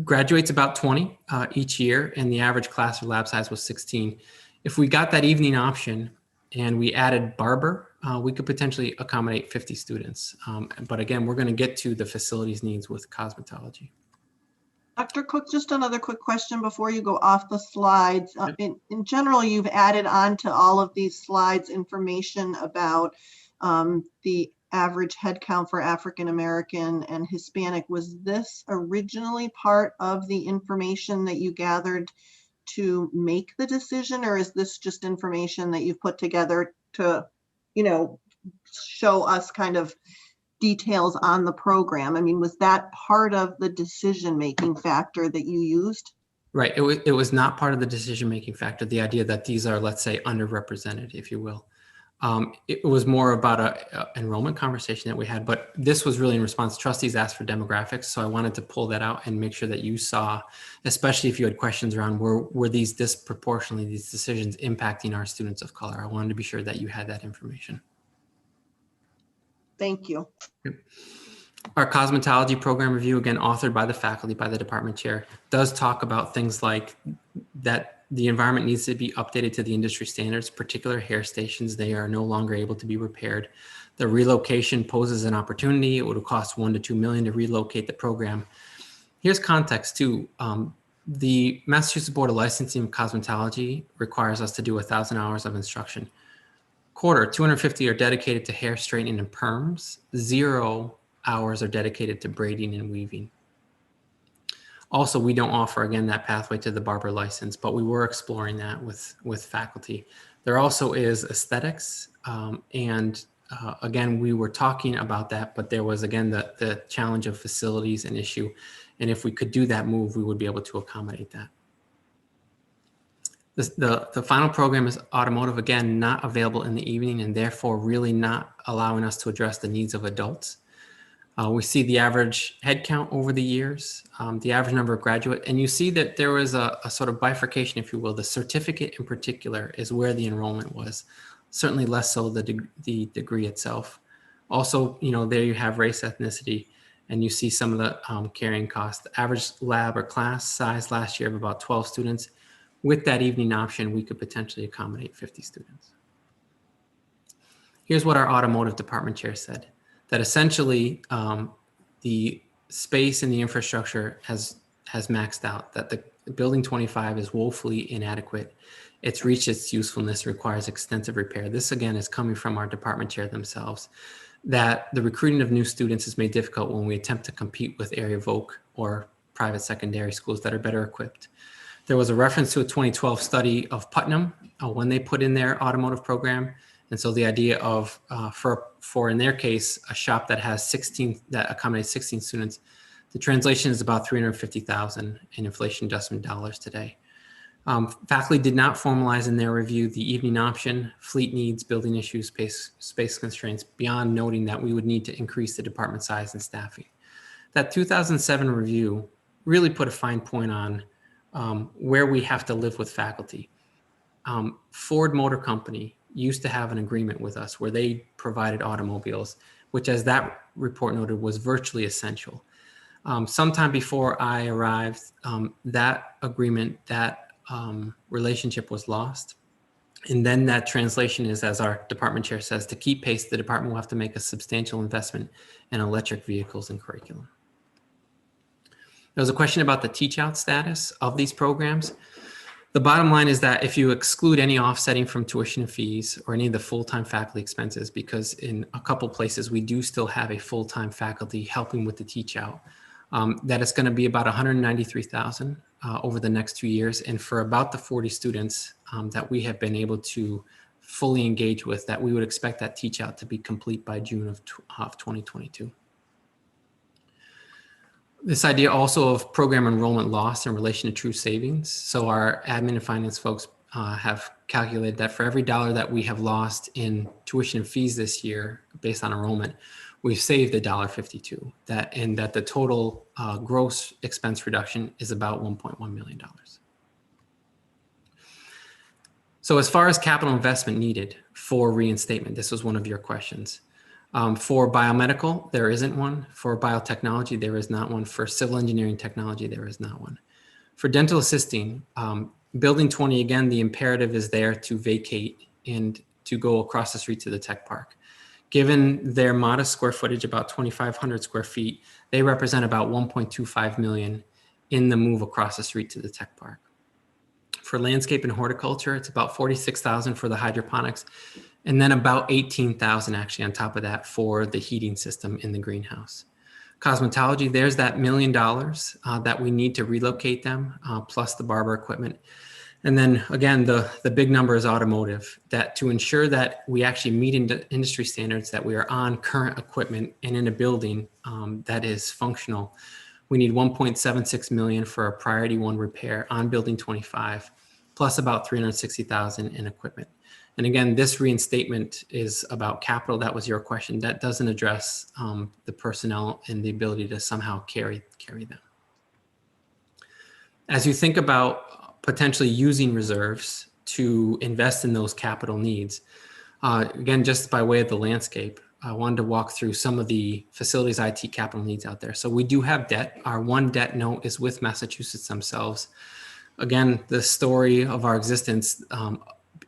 Graduates about 20 each year, and the average class or lab size was 16. If we got that evening option and we added barber, we could potentially accommodate 50 students. But again, we're going to get to the facilities needs with cosmetology. Dr. Cook, just another quick question before you go off the slides. In general, you've added on to all of these slides information about the average head count for African American and Hispanic. Was this originally part of the information that you gathered to make the decision, or is this just information that you've put together to, show us kind of details on the program? I mean, was that part of the decision-making factor that you used? Right. It was not part of the decision-making factor, the idea that these are, let's say, underrepresented, if you will. It was more about a enrollment conversation that we had, but this was really in response. Trustees asked for demographics, so I wanted to pull that out and make sure that you saw, especially if you had questions around were these disproportionately, these decisions impacting our students of color. I wanted to be sure that you had that information. Thank you. Our cosmetology program review, again, authored by the faculty, by the department chair, does talk about things like that the environment needs to be updated to the industry standards, particular hair stations. They are no longer able to be repaired. The relocation poses an opportunity. It would cost $1 to $2 million to relocate the program. Here's context too. The Massachusetts Board of Licensing of Cosmetology requires us to do 1,000 hours of instruction. 250 are dedicated to hair straightening and perms. 0 hours are dedicated to braiding and weaving. Also, we don't offer, again, that pathway to the barber license, but we were exploring that with faculty. There also is aesthetics. Again, we were talking about that, but there was, again, the challenge of facilities an issue. And if we could do that move, we would be able to accommodate that. The final program is automotive, again, not available in the evening and therefore really not allowing us to address the needs of adults. We see the average head count over the years, the average number of graduate, and you see that there was a sort of bifurcation, if you will. The certificate in particular is where the enrollment was, certainly less so the degree itself. Also, there you have race, ethnicity, and you see some of the carrying costs. The average lab or class size last year of about 12 students. With that evening option, we could potentially accommodate 50 students. Here's what our automotive department chair said. That essentially the space and the infrastructure has maxed out, that the building 25 is woefully inadequate. It's reached its usefulness, requires extensive repair. This again is coming from our department chair themselves, that the recruiting of new students is made difficult when we attempt to compete with area voc or private secondary schools that are better equipped. There was a reference to a 2012 study of Putnam when they put in their automotive program. And so the idea of, for in their case, a shop that has 16, that accommodates 16 students, the translation is about 350,000 in inflation adjustment dollars today. Faculty did not formalize in their review the evening option, fleet needs, building issues, space constraints, beyond noting that we would need to increase the department size and staffing. That 2007 review really put a fine point on where we have to live with faculty. Ford Motor Company used to have an agreement with us where they provided automobiles, which, as that report noted, was virtually essential. Sometime before I arrived, that agreement, that relationship was lost. And then that translation is, as our department chair says, to keep pace, the department will have to make a substantial investment in electric vehicles and curriculum. There was a question about the teach out status of these programs. The bottom line is that if you exclude any offsetting from tuition and fees or any of the full-time faculty expenses, because in a couple places we do still have a full-time faculty helping with the teach out, that it's going to be about $193,000 over the next 2 years. And for about the 40 students that we have been able to fully engage with, that we would expect that teach out to be complete by June of 2022. This idea also of program enrollment loss in relation to true savings. So our admin and finance folks have calculated that for every dollar that we have lost in tuition and fees this year based on enrollment, we've saved $1.52. That the total gross expense reduction is about $1.1 million. So as far as capital investment needed for reinstatement, this was one of your questions. For biomedical, there isn't one. For biotechnology, there is not one. For civil engineering technology, there is not one. For dental assisting, building 20, again, the imperative is there to vacate and to go across the street to the tech park. Given their modest square footage, about 2,500 square feet, they represent about 1.25 million in the move across the street to the tech park. For landscape and horticulture, it's about 46,000 for the hydroponics, and then about 18,000 actually on top of that for the heating system in the greenhouse. Cosmetology, there's that $1 million that we need to relocate them, plus the barber equipment. And then again, the big number is automotive, that to ensure that we actually meet industry standards, that we are on current equipment and in a building that is functional, We need 1.76 million for a priority 1 repair on building 25, plus about 360,000 in equipment. And again, this reinstatement is about capital. That was your question. That doesn't address the personnel and the ability to somehow carry them. As you think about potentially using reserves to invest in those capital needs, again, just by way of the landscape, I wanted to walk through some of the facilities IT capital needs out there. So we do have debt. Our one debt note is with Massachusetts themselves. Again, the story of our existence,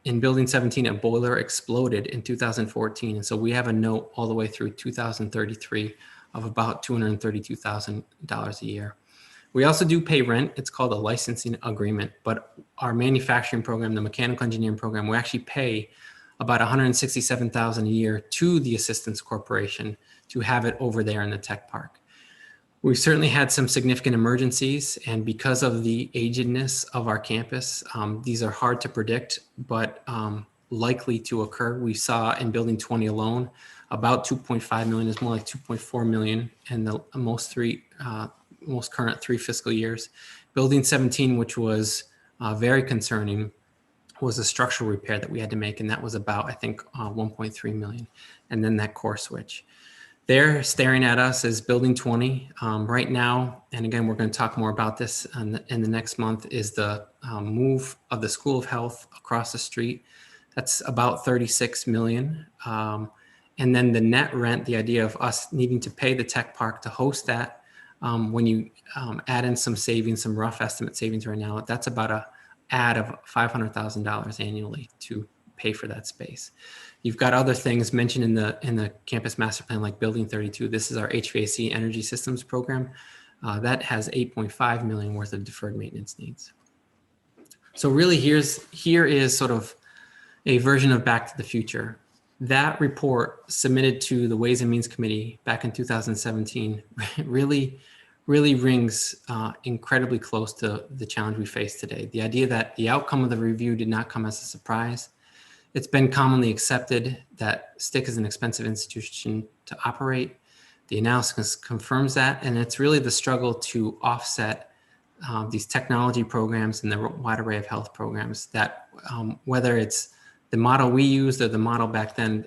in building 17, a boiler exploded in 2014. And so we have a note all the way through 2033 of about $232,000 a year. We also do pay rent. It's called a licensing agreement, but our manufacturing program, the mechanical engineering program, we actually pay about $167,000 a year to the Assistance Corporation to have it over there in the tech park. We've certainly had some significant emergencies, and because of the agedness of our campus, these are hard to predict, but likely to occur. We saw in building 20 alone, about 2.5 million, is more like 2.4 million in the most current 3 fiscal years. Building 17, which was very concerning, was a structural repair that we had to make, and that was about, I think, 1.3 million, and then that core switch. They're staring at us as building 20 right now. And again, we're going to talk more about this in the next month, is the move of the School of Health across the street. That's about 36 million. And then the net rent, the idea of us needing to pay the tech park to host that, when you add in some savings, some rough estimate savings right now, that's about a add of $500,000 annually to pay for that space. You've got other things mentioned in the campus master plan, like building 32. This is our HVAC energy systems program. That has 8.5 million worth of deferred maintenance needs. So really here is sort of a version of Back to the Future. That report submitted to the Ways and Means Committee back in 2017 really rings incredibly close to the challenge we face today. The idea that the outcome of the review did not come as a surprise. It's been commonly accepted that STIC is an expensive institution to operate. The analysis confirms that, and it's really the struggle to offset these technology programs and the wide array of health programs that whether it's the model we used or the model back then,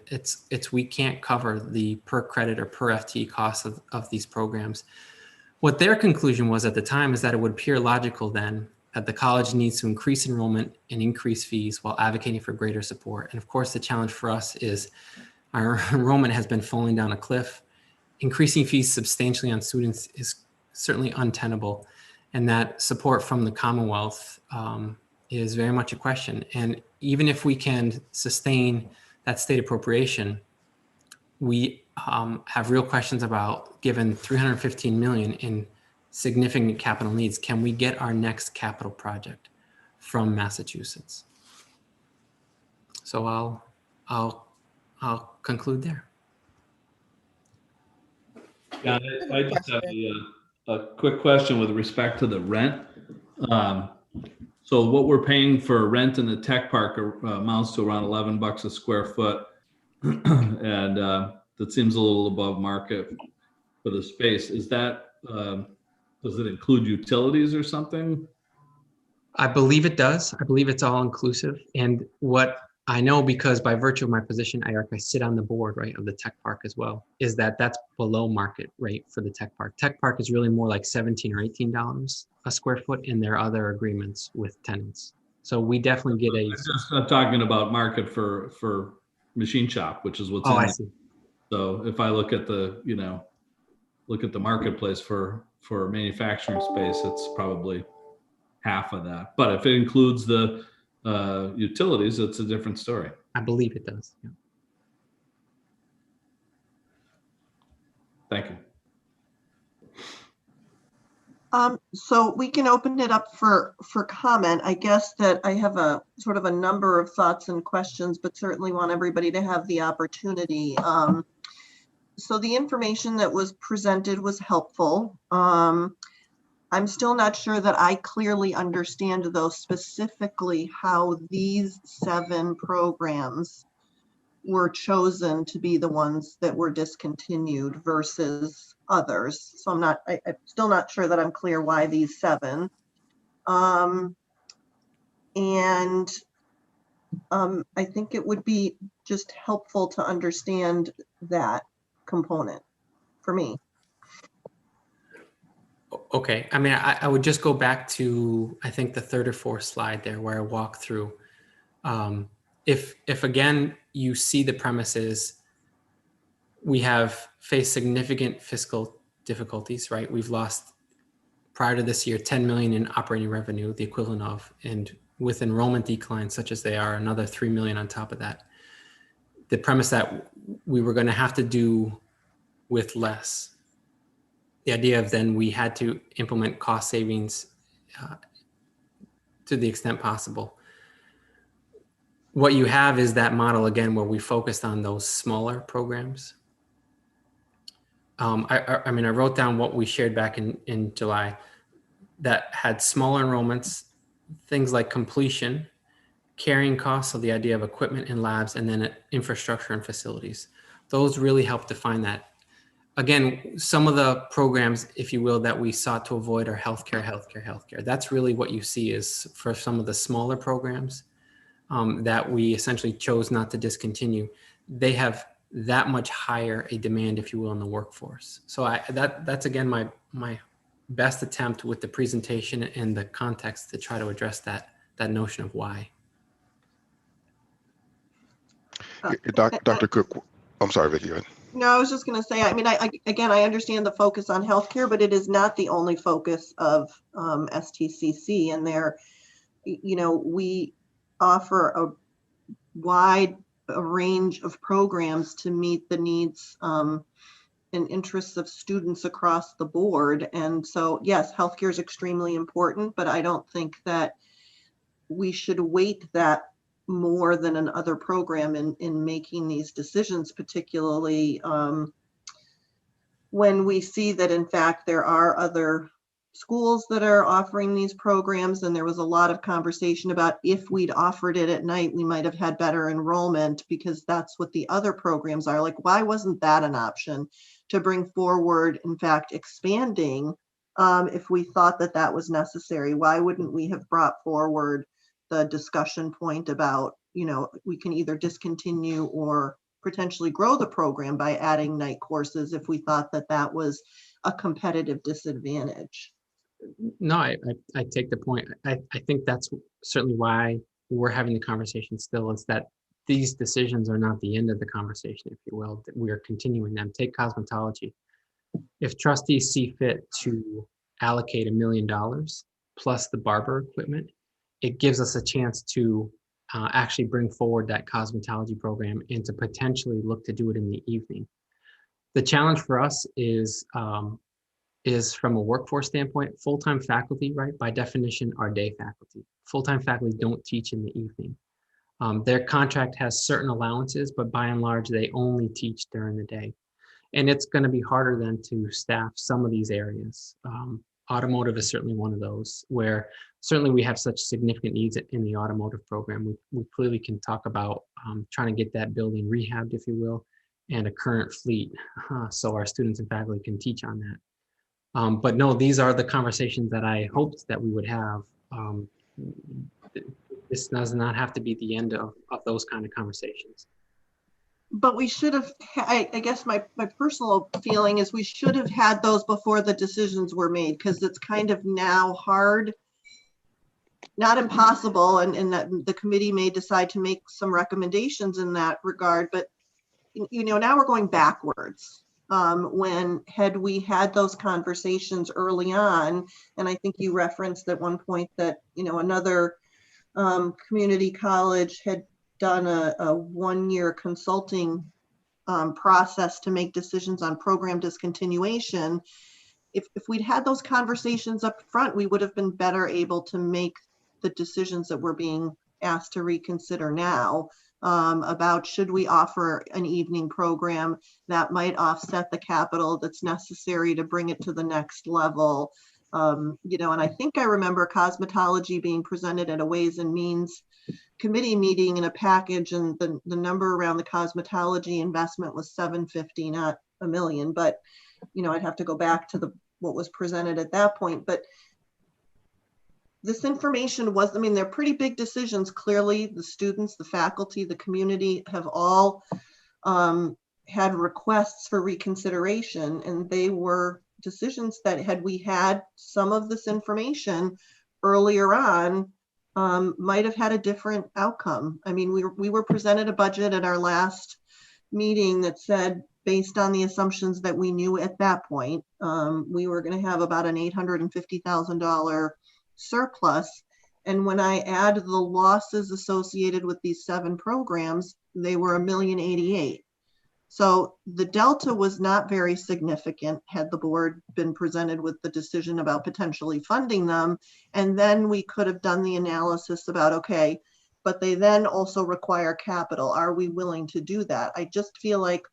we can't cover the per credit or per FTE costs of these programs. What their conclusion was at the time is that it would appear logical then that the college needs to increase enrollment and increase fees while advocating for greater support. And of course, the challenge for us is our enrollment has been falling down a cliff. Increasing fees substantially on students is certainly untenable. And that support from the Commonwealth is very much a question. And even if we can sustain that state appropriation, we have real questions about, given 315 million in significant capital needs, can we get our next capital project from Massachusetts? So I'll conclude there. Yeah, I just have a quick question with respect to the rent. So what we're paying for rent in the tech park amounts to around $11 a square foot, and that seems a little above market for the space. Is that does it include utilities or something? I believe it does. I believe it's all inclusive. And what I know, because by virtue of my position, Eric, I sit on the board, right, of the tech park as well, is that that's below market rate for the tech park. Tech park is really more like $17 or $18 a square foot, and there are other agreements with tenants. So we definitely get a. I'm just not talking about market for machine shop, which is what's in I there. see. So if I look at the marketplace for manufacturing space, it's probably half of that. But if it includes the utilities, it's a different story. I believe it does. Yeah. Thank you. So we can open it up for comment. I guess that I have a sort of a number of thoughts and questions, but certainly want everybody to have the opportunity. So the information that was presented was helpful. I'm still not sure that I clearly understand, though, specifically how these 7 programs were chosen to be the ones that were discontinued versus others. So I'm still not sure that I'm clear why these 7. I think it would be just helpful to understand that component for me. Okay, I mean, I would just go back to, I think, the 3rd or 4th slide there where I walk through. If again, you see the premises, we have faced significant fiscal difficulties, right? We've lost, prior to this year, 10 million in operating revenue, the equivalent of, and with enrollment declines such as they are, another 3 million on top of that. The premise that we were going to have to do with less. The idea of then we had to implement cost savings to the extent possible. What you have is that model again where we focused on those smaller programs. I mean, I wrote down what we shared back in July that had smaller enrollments, things like completion, carrying costs, so the idea of equipment and labs, and then infrastructure and facilities. Those really help define that. Again, some of the programs, if you will, that we sought to avoid are healthcare. That's really what you see is for some of the smaller programs that we essentially chose not to discontinue. They have that much higher a demand, if you will, in the workforce. So that's again my best attempt with the presentation and the context to try to address that notion of why. Dr. Cook, I'm sorry, Vicki. Go ahead. No, I was just going to say, I mean, I understand the focus on healthcare, but it is not the only focus of STCC. And there, we offer a wide range of programs to meet the needs and interests of students across the board. And so, yes, healthcare is extremely important, but I don't think that we should weight that more than another program in making these decisions, particularly when we see that in fact there are other schools that are offering these programs. And there was a lot of conversation about if we'd offered it at night, we might have had better enrollment because that's what the other programs are. Like, why wasn't that an option to bring forward, in fact, expanding if we thought that that was necessary? Why wouldn't we have brought forward the discussion point about, we can either discontinue or potentially grow the program by adding night courses if we thought that that was a competitive disadvantage? No, I take the point. I think that's certainly why we're having the conversation still, is that these decisions are not the end of the conversation, if you will. We are continuing them. Take cosmetology. If trustees see fit to allocate $1 million plus the barber equipment, it gives us a chance to actually bring forward that cosmetology program and to potentially look to do it in the evening. The challenge for us is from a workforce standpoint, full-time faculty, right, by definition, are day faculty. Full-time faculty don't teach in the evening. Their contract has certain allowances, but by and large, they only teach during the day. And it's going to be harder then to staff some of these areas. Automotive is certainly one of those where certainly we have such significant needs in the automotive program. We clearly can talk about trying to get that building rehabbed, if you will, and a current fleet so our students and faculty can teach on that. But no, these are the conversations that I hoped that we would have. This does not have to be the end of those kind of conversations. But we should have, I guess my personal feeling is we should have had those before the decisions were made, because it's kind of now hard, not impossible, and that the committee may decide to make some recommendations in that regard. But, now we're going backwards. When had we had those conversations early on, and I think you referenced at one point that, another community college had done a 1-year consulting process to make decisions on program discontinuation. If we'd had those conversations up front, we would have been better able to make the decisions that we're being asked to reconsider now about should we offer an evening program that might offset the capital that's necessary to bring it to the next level. And I think I remember cosmetology being presented at a Ways and Means committee meeting in a package, and the number around the cosmetology investment was $750, not $1 million. But I'd have to go back to what was presented at that point, but this information was, they're pretty big decisions. Clearly, the students, the faculty, the community have all had requests for reconsideration, and they were decisions that had we had some of this information earlier on, might have had a different outcome. We were presented a budget at our last meeting that said, based on the assumptions that we knew at that point, we were going to have about an $850,000 surplus. And when I add the losses associated with these 7 programs, they were $1,088,000. So the delta was not very significant had the board been presented with the decision about potentially funding them. And then we could have done the analysis about, okay, but they then also require capital. Are we willing to do that? I just feel like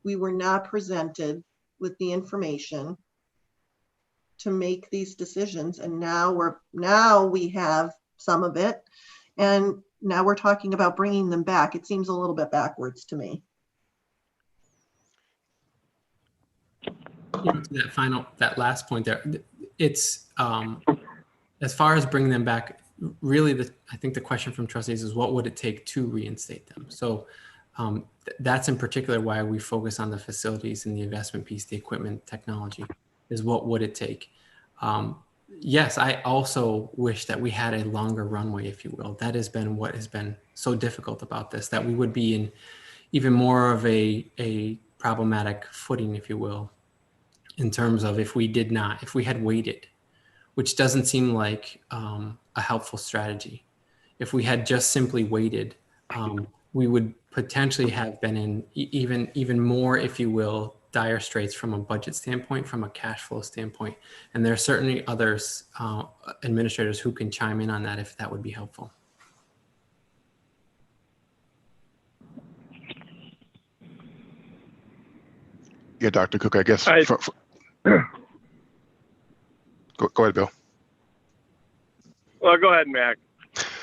we were not presented with the information to make these decisions, and now we have some of it, and now we're talking about bringing them back. It seems a little bit backwards to me. To that last point there, it's as far as bringing them back, really I think the question from trustees is what would it take to reinstate them? So that's in particular why we focus on the facilities and the investment piece, the equipment, technology, is what would it take? Yes, I also wish that we had a longer runway, if you will. That has been what has been so difficult about this, that we would be in even more of a problematic footing, if you will, in terms of if we had waited, which doesn't seem like a helpful strategy. If we had just simply waited, we would potentially have been in even more, if you will, dire straits from a budget standpoint, from a cash flow standpoint. And there are certainly others, administrators, who can chime in on that if that would be helpful. Yeah, Dr. Cook, I guess. Go ahead, Bill. Well, go ahead, Mac.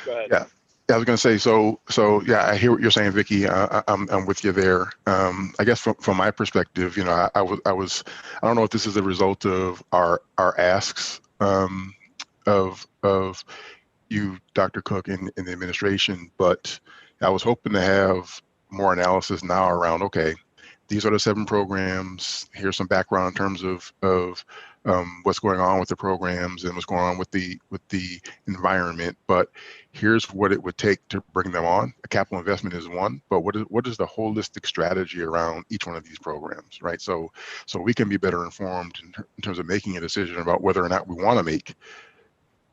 Go ahead. Yeah. I was going to say, so yeah, I hear what you're saying, Vicki. I'm with you there. I guess from my perspective, I don't know if this is a result of our asks of you, Dr. Cook, in the administration, but I was hoping to have more analysis now around, okay, these are the 7 programs. Here's some background in terms of what's going on with the programs and what's going on with the environment. But here's what it would take to bring them on. A capital investment is one, but what is the holistic strategy around each one of these programs, right? So we can be better informed in terms of making a decision about whether or not we want to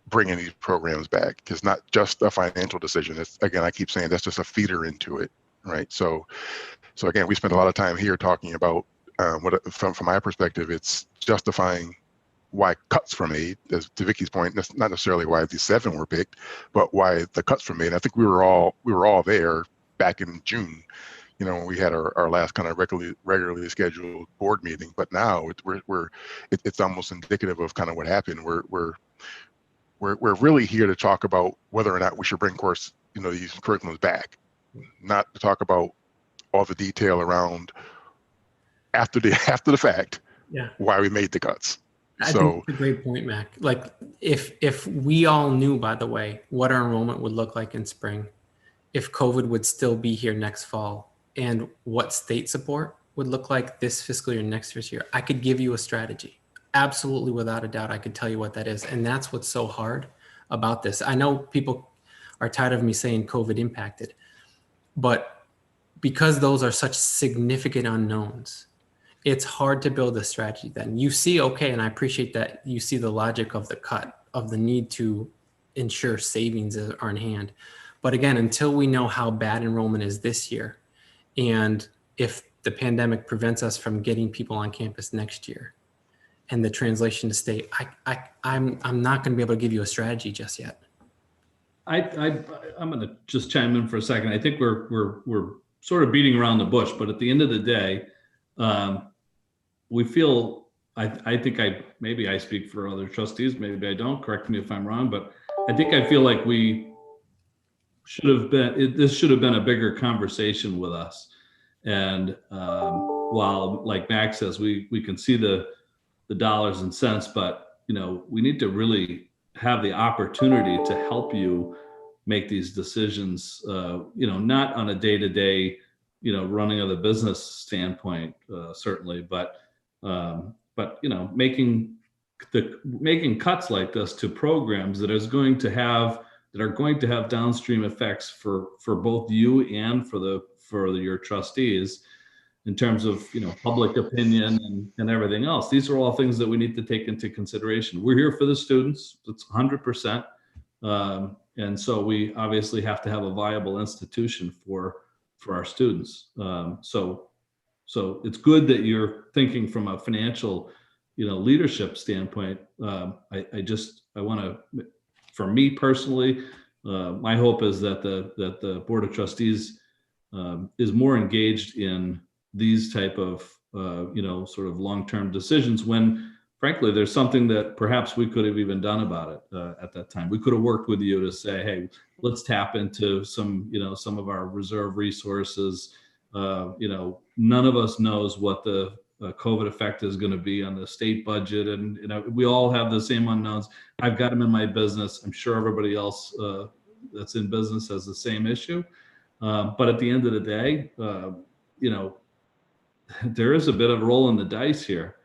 bringing these programs back. Because not just a financial decision. It's, again, I keep saying that's just a feeder into it, right? So again, we spent a lot of time here talking about from my perspective, it's justifying why cuts were made. As to Vicki's point, that's not necessarily why these 7 were picked, but why the cuts were made. I think we were all there back in June, when we had our last kind of regularly scheduled board meeting. But now it's almost indicative of kind of what happened. We're really here to talk about whether or not we should bring these curriculums back, not to talk about all the detail around after the fact, why we made the cuts. I think it's a great point, Mac. Like if we all knew, by the way, what our enrollment would look like in spring, if COVID would still be here next fall, and what state support would look like this fiscal year, next year, I could give you a strategy. Absolutely, without a doubt, I could tell you what that is. And that's what's so hard about this. I know people are tired of me saying COVID impacted, but because those are such significant unknowns, it's hard to build a strategy then. You see, okay, and I appreciate that you see the logic of the cut, of the need to ensure savings are in hand. But again, until we know how bad enrollment is this year, and if the pandemic prevents us from getting people on campus next year, and the translation to state, I'm not going to be able to give you a strategy just yet. I'm going to just chime in for a second. I think we're sort of beating around the bush, but at the end of the day, we feel, I think maybe I speak for other trustees, maybe I don't, correct me if I'm wrong, but I think I feel like this should have been a bigger conversation with us. And while, like Max says, we can see the dollars and cents, but we need to really have the opportunity to help you make these decisions, not on a day-to-day, running of the business standpoint, certainly, but making cuts like this to programs that are going to have downstream effects for both you and for your trustees in terms of public opinion and everything else. These are all things that we need to take into consideration. We're here for the students. It's 100%. And so we obviously have to have a viable institution for our students. So it's good that you're thinking from a financial, leadership standpoint. I want to, for me personally, my hope is that the Board of Trustees is more engaged in these type of, sort of long-term decisions when, frankly, there's something that perhaps we could have even done about it at that time. We could have worked with you to say, hey, let's tap into some of our reserve resources. None of us knows what the COVID effect is going to be on the state budget. And, we all have the same unknowns. I've got them in my business. I'm sure everybody else that's in business has the same issue. But at the end of the day, there is a bit of rolling the dice here.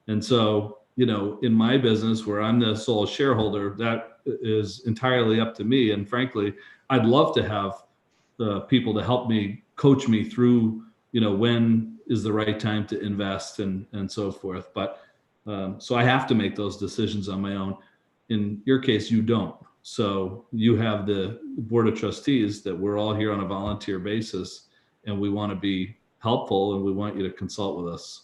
And so, in my business where I'm the sole shareholder, that is entirely up to me. And frankly, I'd love to have people to help me, coach me through, when is the right time to invest and so forth. But so I have to make those decisions on my own. In your case, you don't. So you have the Board of Trustees that we're all here on a volunteer basis, and we want to be helpful, and we want you to consult with us,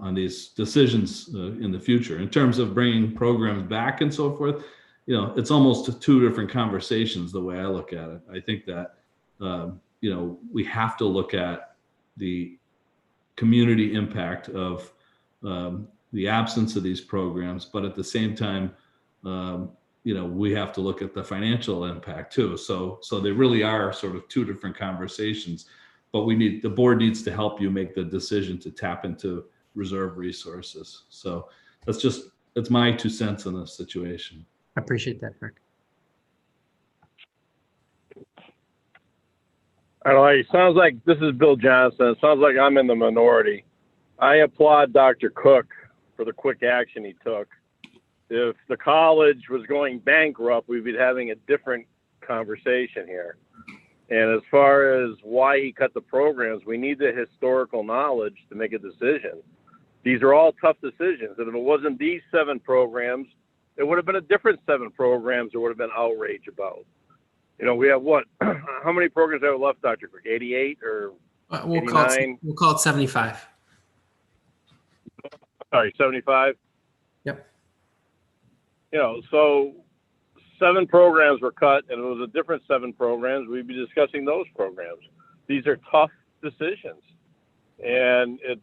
on these decisions in the future. In terms of bringing programs back and so forth, it's almost two different conversations the way I look at it. I think that, we have to look at the community impact of the absence of these programs, but at the same time, we have to look at the financial impact too. So they really are sort of two different conversations, but the board needs to help you make the decision to tap into reserve resources. So that's my 2 cents on this situation. I appreciate that, Rick. I don't know. It sounds like this is Bill Johnson. It sounds like I'm in the minority. I applaud Dr. Cook for the quick action he took. If the college was going bankrupt, we'd be having a different conversation here. And as far as why he cut the programs, we need the historical knowledge to make a decision. These are all tough decisions. And if it wasn't these 7 programs, it would have been a different 7 programs there would have been outrage about. We have what? How many programs have left, Dr. Cook? 88 or 89? We'll call it 75. Sorry, 75? Yep. So 7 programs were cut, and it was a different 7 programs. We'd be discussing those programs. These are tough decisions, and it's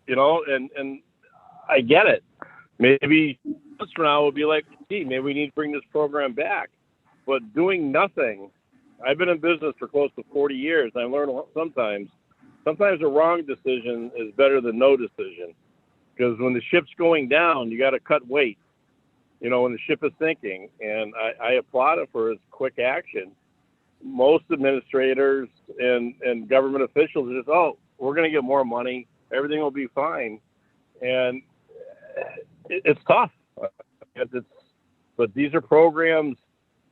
and I get it. Maybe months from now we'll be like, gee, maybe we need to bring this program back. But doing nothing, I've been in business for close to 40 years, and I learned sometimes a wrong decision is better than no decision. Because when the ship's going down, you got to cut weight. When the ship is sinking, and I applaud it for his quick action. Most administrators and government officials are just, we're going to get more money. Everything will be fine. And it's tough. But these are programs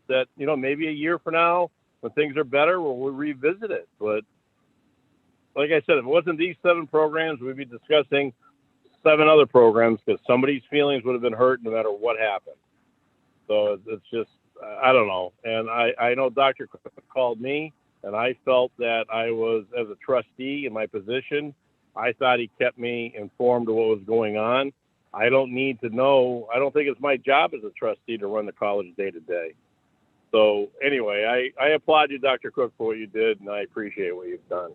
that, maybe a year from now, when things are better, we'll revisit it. But like I said, if it wasn't these 7 programs, we'd be discussing 7 other programs because somebody's feelings would have been hurt no matter what happened. So it's just, I don't know. And I know Dr. Cook called me, and I felt that I was, as a trustee in my position, I thought he kept me informed of what was going on. I don't need to know. I don't think it's my job as a trustee to run the college day to day. So anyway, I applaud you, Dr. Cook, for what you did, and I appreciate what you've done.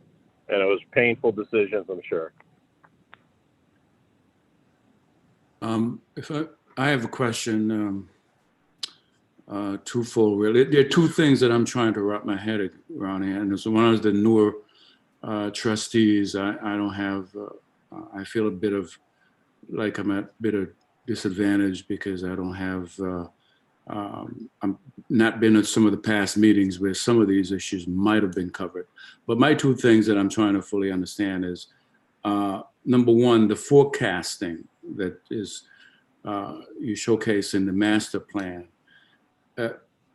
And it was painful decisions, I'm sure. If I have a question, twofold really. There are 2 things that I'm trying to wrap my head around here, and so one is the newer trustees, I don't have, I feel a bit of like I'm at a bit of disadvantage because I don't have, I'm not been at some of the past meetings where some of these issues might have been covered. But my two things that I'm trying to fully understand is, number one, the forecasting that is you showcase in the master plan.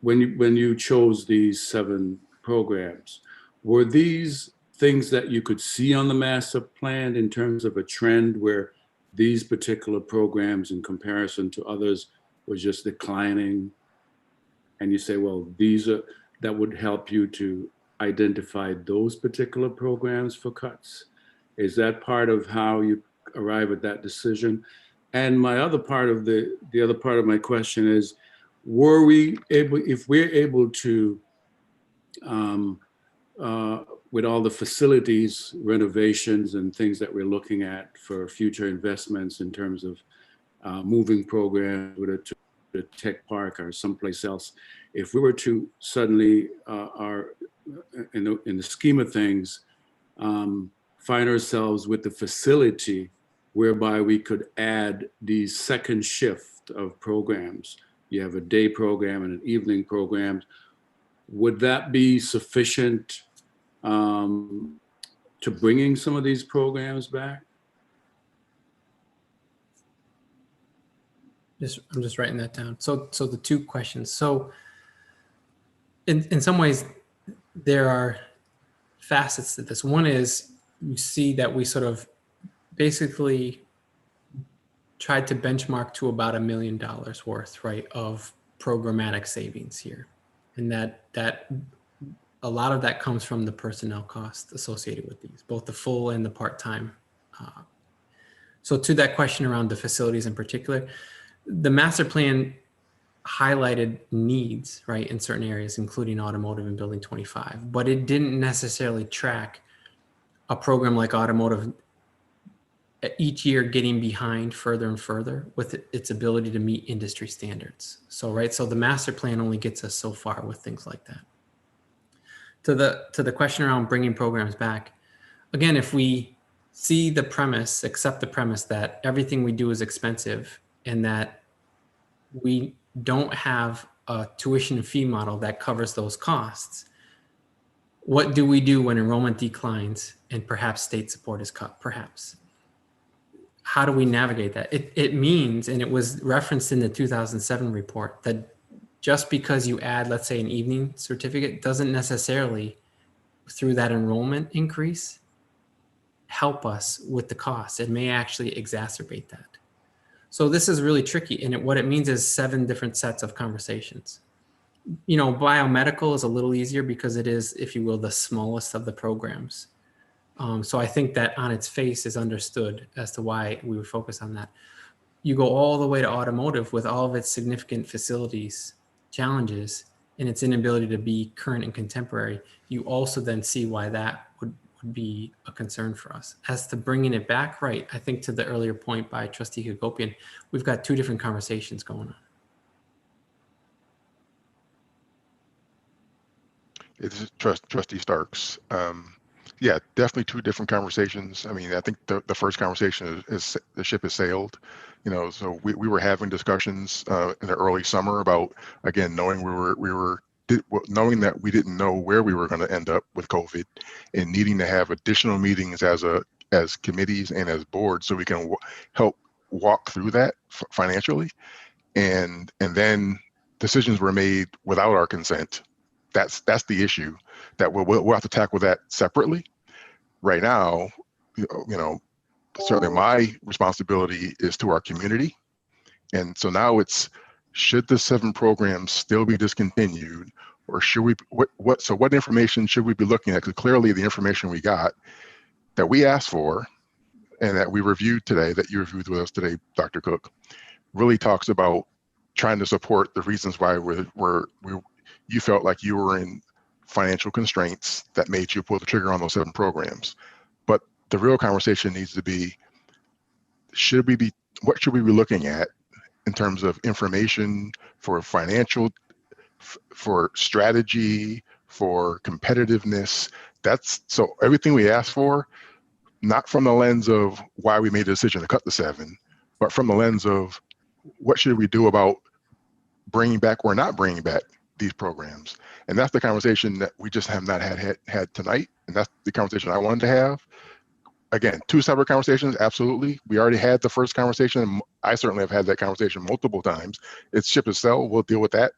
When you chose these 7 programs, were these things that you could see on the master plan in terms of a trend where these particular programs in comparison to others was just declining? And you say, well, these are, that would help you to identify those particular programs for cuts. Is that part of how you arrive at that decision? And my other part of the other part of my question is, were we able, if we're able to, with all the facilities, renovations and things that we're looking at for future investments in terms of moving programs, whether to the tech park or someplace else, if we were to suddenly, in the scheme of things, find ourselves with the facility whereby we could add the second shift of programs, you have a day program and an evening program, would that be sufficient to bringing some of these programs back? I'm just writing that down. So the 2 questions. So in some ways, there are facets to this. One is you see that we sort of basically tried to benchmark to about $1 million worth, right, of programmatic savings here. And that a lot of that comes from the personnel costs associated with these, both the full and the part-time. So to that question around the facilities in particular, the master plan highlighted needs, right, in certain areas, including automotive and building 25, but it didn't necessarily track a program like automotive each year getting behind further and further with its ability to meet industry standards. So, right, so the master plan only gets us so far with things like that. To the question around bringing programs back, again, if we see the premise, accept the premise that everything we do is expensive and that we don't have a tuition fee model that covers those costs, what do we do when enrollment declines and perhaps state support is cut? Perhaps. How do we navigate that? It means, and it was referenced in the 2007 report, that just because you add, let's say, an evening certificate doesn't necessarily, through that enrollment increase, help us with the costs. It may actually exacerbate that. So this is really tricky. And what it means is 7 different sets of conversations. You know, biomedical is a little easier because it is, if you will, the smallest of the programs. So I think that on its face is understood as to why we would focus on that. You go all the way to automotive with all of its significant facilities challenges and its inability to be current and contemporary. You also then see why that would be a concern for us. As to bringing it back, right, I think to the earlier point by Trustee Hagopian, we've got 2 different conversations going on. It's Trustee Starks. Yeah, definitely 2 different conversations. I mean, I think the first conversation is the ship has sailed. You know, so we were having discussions in the early summer about, again, knowing knowing that we didn't know where we were going to end up with COVID, and needing to have additional meetings as committees and as boards so we can help walk through that financially, and then decisions were made without our consent. That's the issue that we'll have to tackle that separately. Right now, you know, certainly my responsibility is to our community, and so now it's, should the 7 programs still be discontinued, or should we, what information should we be looking at? Because clearly the information we got that we asked for and that we reviewed today, that you reviewed with us today, Dr. Cook, really talks about trying to support the reasons why you felt like you were in financial constraints that made you pull the trigger on those 7 programs. But the real conversation needs to be, what should we be looking at in terms of information for financial, for strategy, for competitiveness, That's so everything we asked for, not from the lens of why we made the decision to cut the 7, but from the lens of what should we do about bringing back or not bringing back these programs. And that's the conversation that we just have not had tonight. And that's the conversation I wanted to have. Again, 2 separate conversations, absolutely. We already had the first conversation. I certainly have had that conversation multiple times. It's ship and sell, we'll deal with that.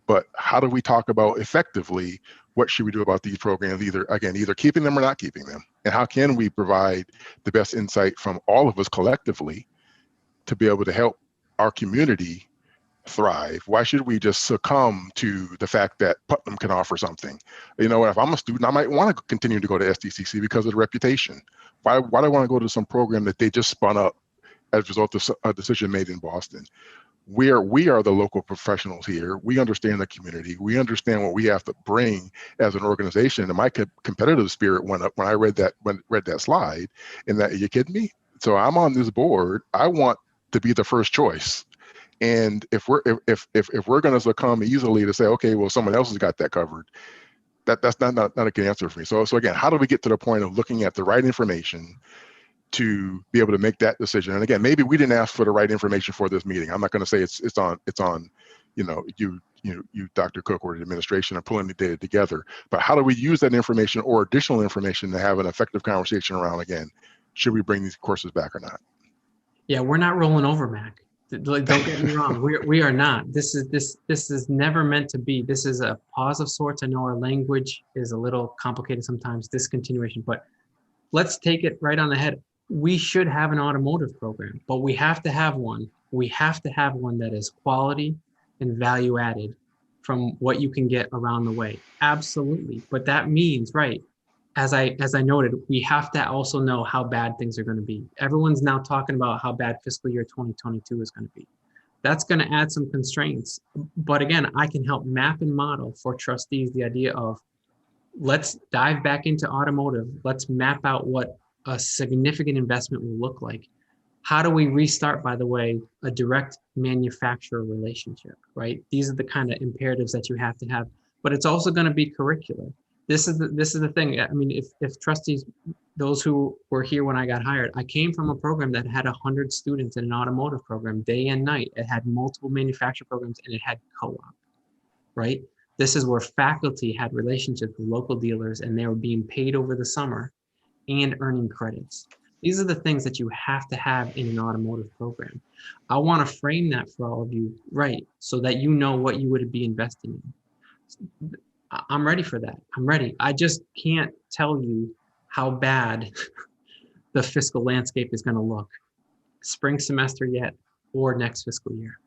But how do we talk about effectively what should we do about these programs, either keeping them or not keeping them? And how can we provide the best insight from all of us collectively to be able to help our community thrive? Why should we just succumb to the fact that Putnam can offer something? You know, if I'm a student, I might want to continue to go to STCC because of the reputation. Why do I want to go to some program that they just spun up as a result of a decision made in Boston? We are the local professionals here. We understand the community. We understand what we have to bring as an organization. And my competitive spirit went up when I read that slide. And that, are you kidding me? So I'm on this board. I want to be the first choice. And if we're going to succumb easily to say, okay, well, someone else has got that covered, that's not a good answer for me. So again, how do we get to the point of looking at the right information to be able to make that decision? And again, maybe we didn't ask for the right information for this meeting. I'm not going to say it's on, you, Dr. Cook, or the administration are pulling the data together. But how do we use that information or additional information to have an effective conversation around, again, should we bring these courses back or not? Yeah, we're not rolling over, Mac. Don't get me wrong. We are not. This is never meant to be. This is a pause of sorts. I know our language is a little complicated sometimes, discontinuation, but let's take it right on the head. We should have an automotive program, but we have to have one. We have to have one that is quality and value added from what you can get around the way. Absolutely. But that means, right, as I noted, we have to also know how bad things are going to be. Everyone's now talking about how bad fiscal year 2022 is going to be. That's going to add some constraints. But again, I can help map and model for trustees the idea of, let's dive back into automotive. Let's map out what a significant investment will look like. How do we restart, by the way, a direct manufacturer relationship, right? These are the kind of imperatives that you have to have, but it's also going to be curricular. This is the thing. I mean, if trustees, those who were here when I got hired, I came from a program that had 100 students in an automotive program day and night. It had multiple manufacturer programs and it had co-op, right? This is where faculty had relationships with local dealers and they were being paid over the summer and earning credits. These are the things that you have to have in an automotive program. I want to frame that for all of you, right? So that you know what you would be investing in. I'm ready for that. I'm ready. I just can't tell you how bad the fiscal landscape is going to look spring semester yet or next fiscal year.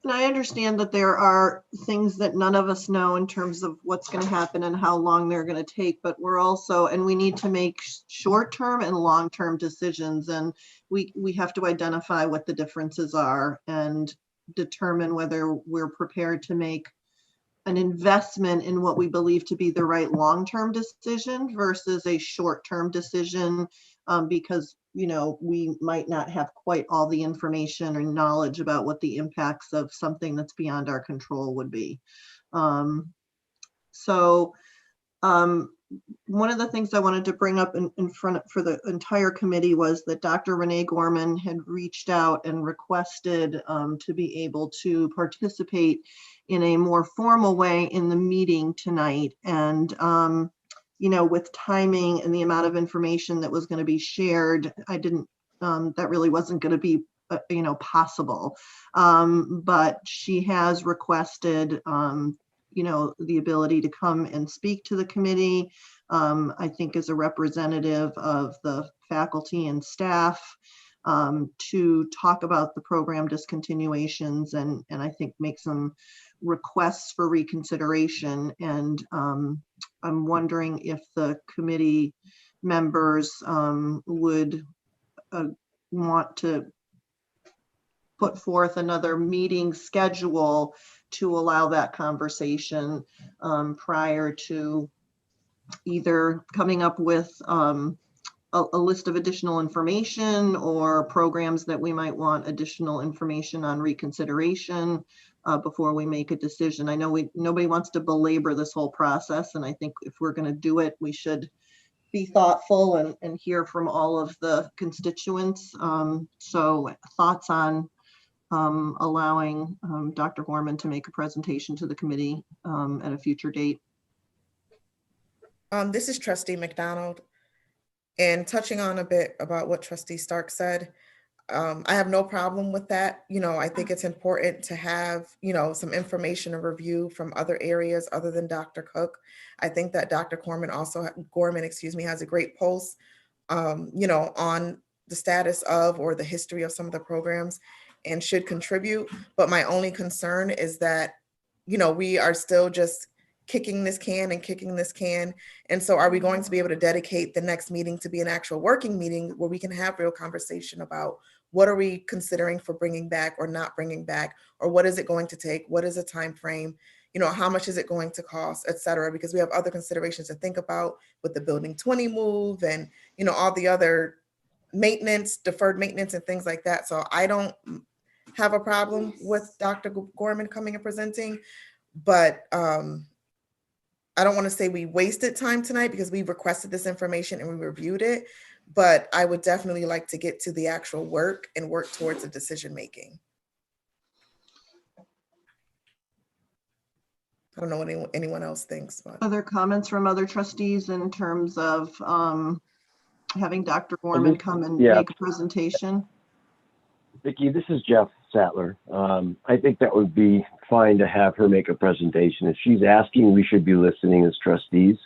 And I understand that there are things that none of us know in terms of what's going to happen and how long they're going to take, but we're also, and we need to make short-term and long-term decisions. And we have to identify what the differences are and determine whether we're prepared to make an investment in what we believe to be the right long-term decision versus a short-term decision, because we might not have quite all the information or knowledge about what the impacts of something that's beyond our control would be. One of the things I wanted to bring up in front for the entire committee was that Dr. Renee Gorman had reached out and requested to be able to participate in a more formal way in the meeting tonight. And with timing and the amount of information that was going to be shared, that really wasn't going to be possible. But she has requested the ability to come and speak to the committee, I think as a representative of the faculty and staff, to talk about the program discontinuations and I think make some requests for reconsideration. And I'm wondering if the committee members would want to put forth another meeting schedule to allow that conversation prior to either coming up with a list of additional information or programs that we might want additional information on reconsideration. before we make a decision. I know nobody wants to belabor this whole process, and I think if we're going to do it, we should be thoughtful and hear from all of the constituents. So thoughts on allowing Dr. Gorman to make a presentation to the committee at a future date? This is Trustee McDonald, and touching on a bit about what Trustee Stark said, I have no problem with that. I think it's important to have, some information and review from other areas other than Dr. Cook. I think that Dr. Gorman, has a great pulse, on the status of or the history of some of the programs and should contribute. But my only concern is that, we are still just kicking this can. And so are we going to be able to dedicate the next meeting to be an actual working meeting where we can have real conversation about what are we considering for bringing back or not bringing back, or what is it going to take? What is the time frame? How much is it going to cost, et cetera, because we have other considerations to think about with the Building 20 move and, all the other maintenance, deferred maintenance and things like that. So I don't have a problem with Dr. Gorman coming and presenting, but I don't want to say we wasted time tonight because we requested this information and we reviewed it, but I would definitely like to get to the actual work and work towards a decision making. I don't know what anyone else thinks. But. Other comments from other trustees in terms of having Dr. Gorman come and make a presentation? Vicki, this is Jeff Sattler. I think that would be fine to have her make a presentation. If she's asking, we should be listening as trustees.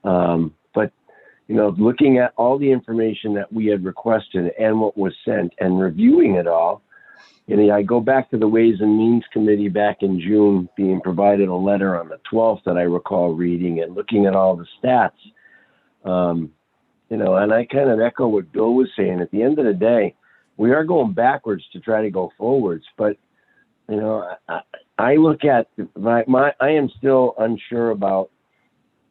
But, looking at all the information that we had requested and what was sent and reviewing it all, I go back to the Ways and Means Committee back in June, being provided a letter on the 12th that I recall reading and looking at all the stats. And I kind of echo what Bill was saying. At the end of the day, we are going backwards to try to go forwards. But, I look at I am still unsure about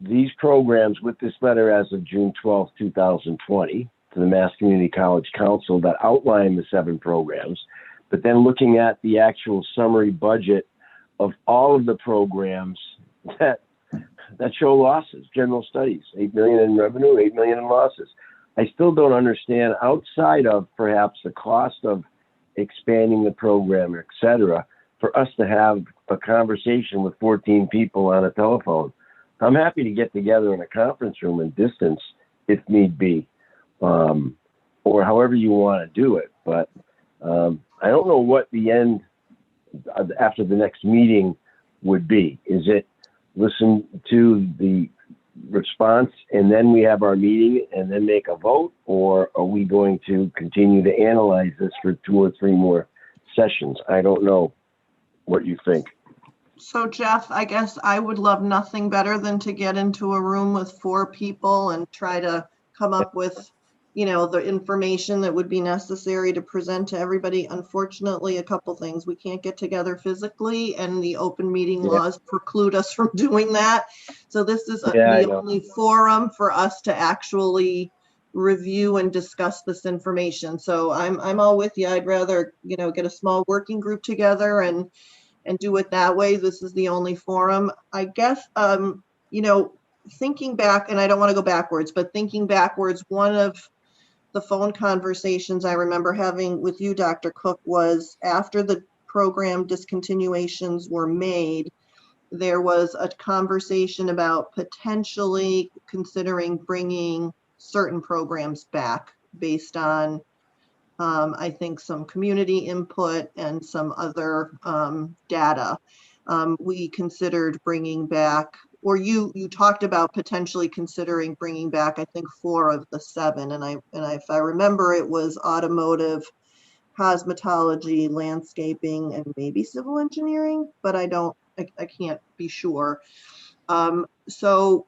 these programs with this letter as of June 12th, 2020 to the Mass Community College Council that outline the 7 programs. But then looking at the actual summary budget of all of the programs that show losses, general studies, 8 million in revenue, 8 million in losses. I still don't understand, outside of perhaps the cost of expanding the program, et cetera, for us to have a conversation with 14 people on a telephone. I'm happy to get together in a conference room and distance if need be, or however you want to do it. But I don't know what the end after the next meeting would be. Is it listen to the response and then we have our meeting and then make a vote, or are we going to continue to analyze this for 2 or 3 more sessions? I don't know what you think. So Jeff, I guess I would love nothing better than to get into a room with 4 people and try to come up with, the information that would be necessary to present to everybody. Unfortunately, a couple things. We can't get together physically, and the open meeting laws preclude us from doing that. So this is the only forum for us to actually review and discuss this information. So I'm all with you. I'd rather, get a small working group together and do it that way. This is the only forum. I guess, thinking back, and I don't want to go backwards, but thinking backwards, one of the phone conversations I remember having with you, Dr. Cook, was after the program discontinuations were made, there was a conversation about potentially considering bringing certain programs back based on, I think, some community input and some other data. We considered bringing back, or you talked about potentially considering bringing back, I think, 4 of the 7. And if I remember, it was automotive, cosmetology, landscaping, and maybe civil engineering, but I can't be sure. So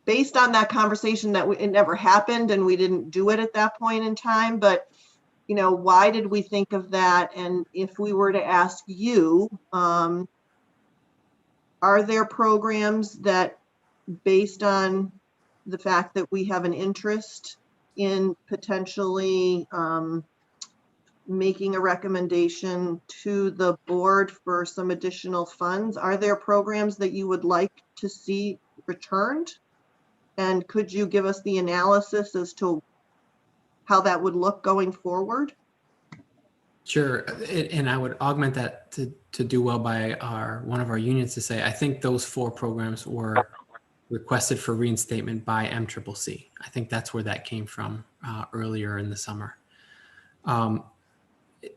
based on that conversation, it never happened and we didn't do it at that point in time, but why did we think of that? And if we were to ask you, are there programs that, based on the fact that we have an interest in potentially making a recommendation to the board for some additional funds. Are there programs that you would like to see returned? And could you give us the analysis as to how that would look going forward? Sure, and I would augment that to do well by one of our unions to say, I think those 4 programs were requested for reinstatement by MCCC. I think that's where that came from earlier in the summer.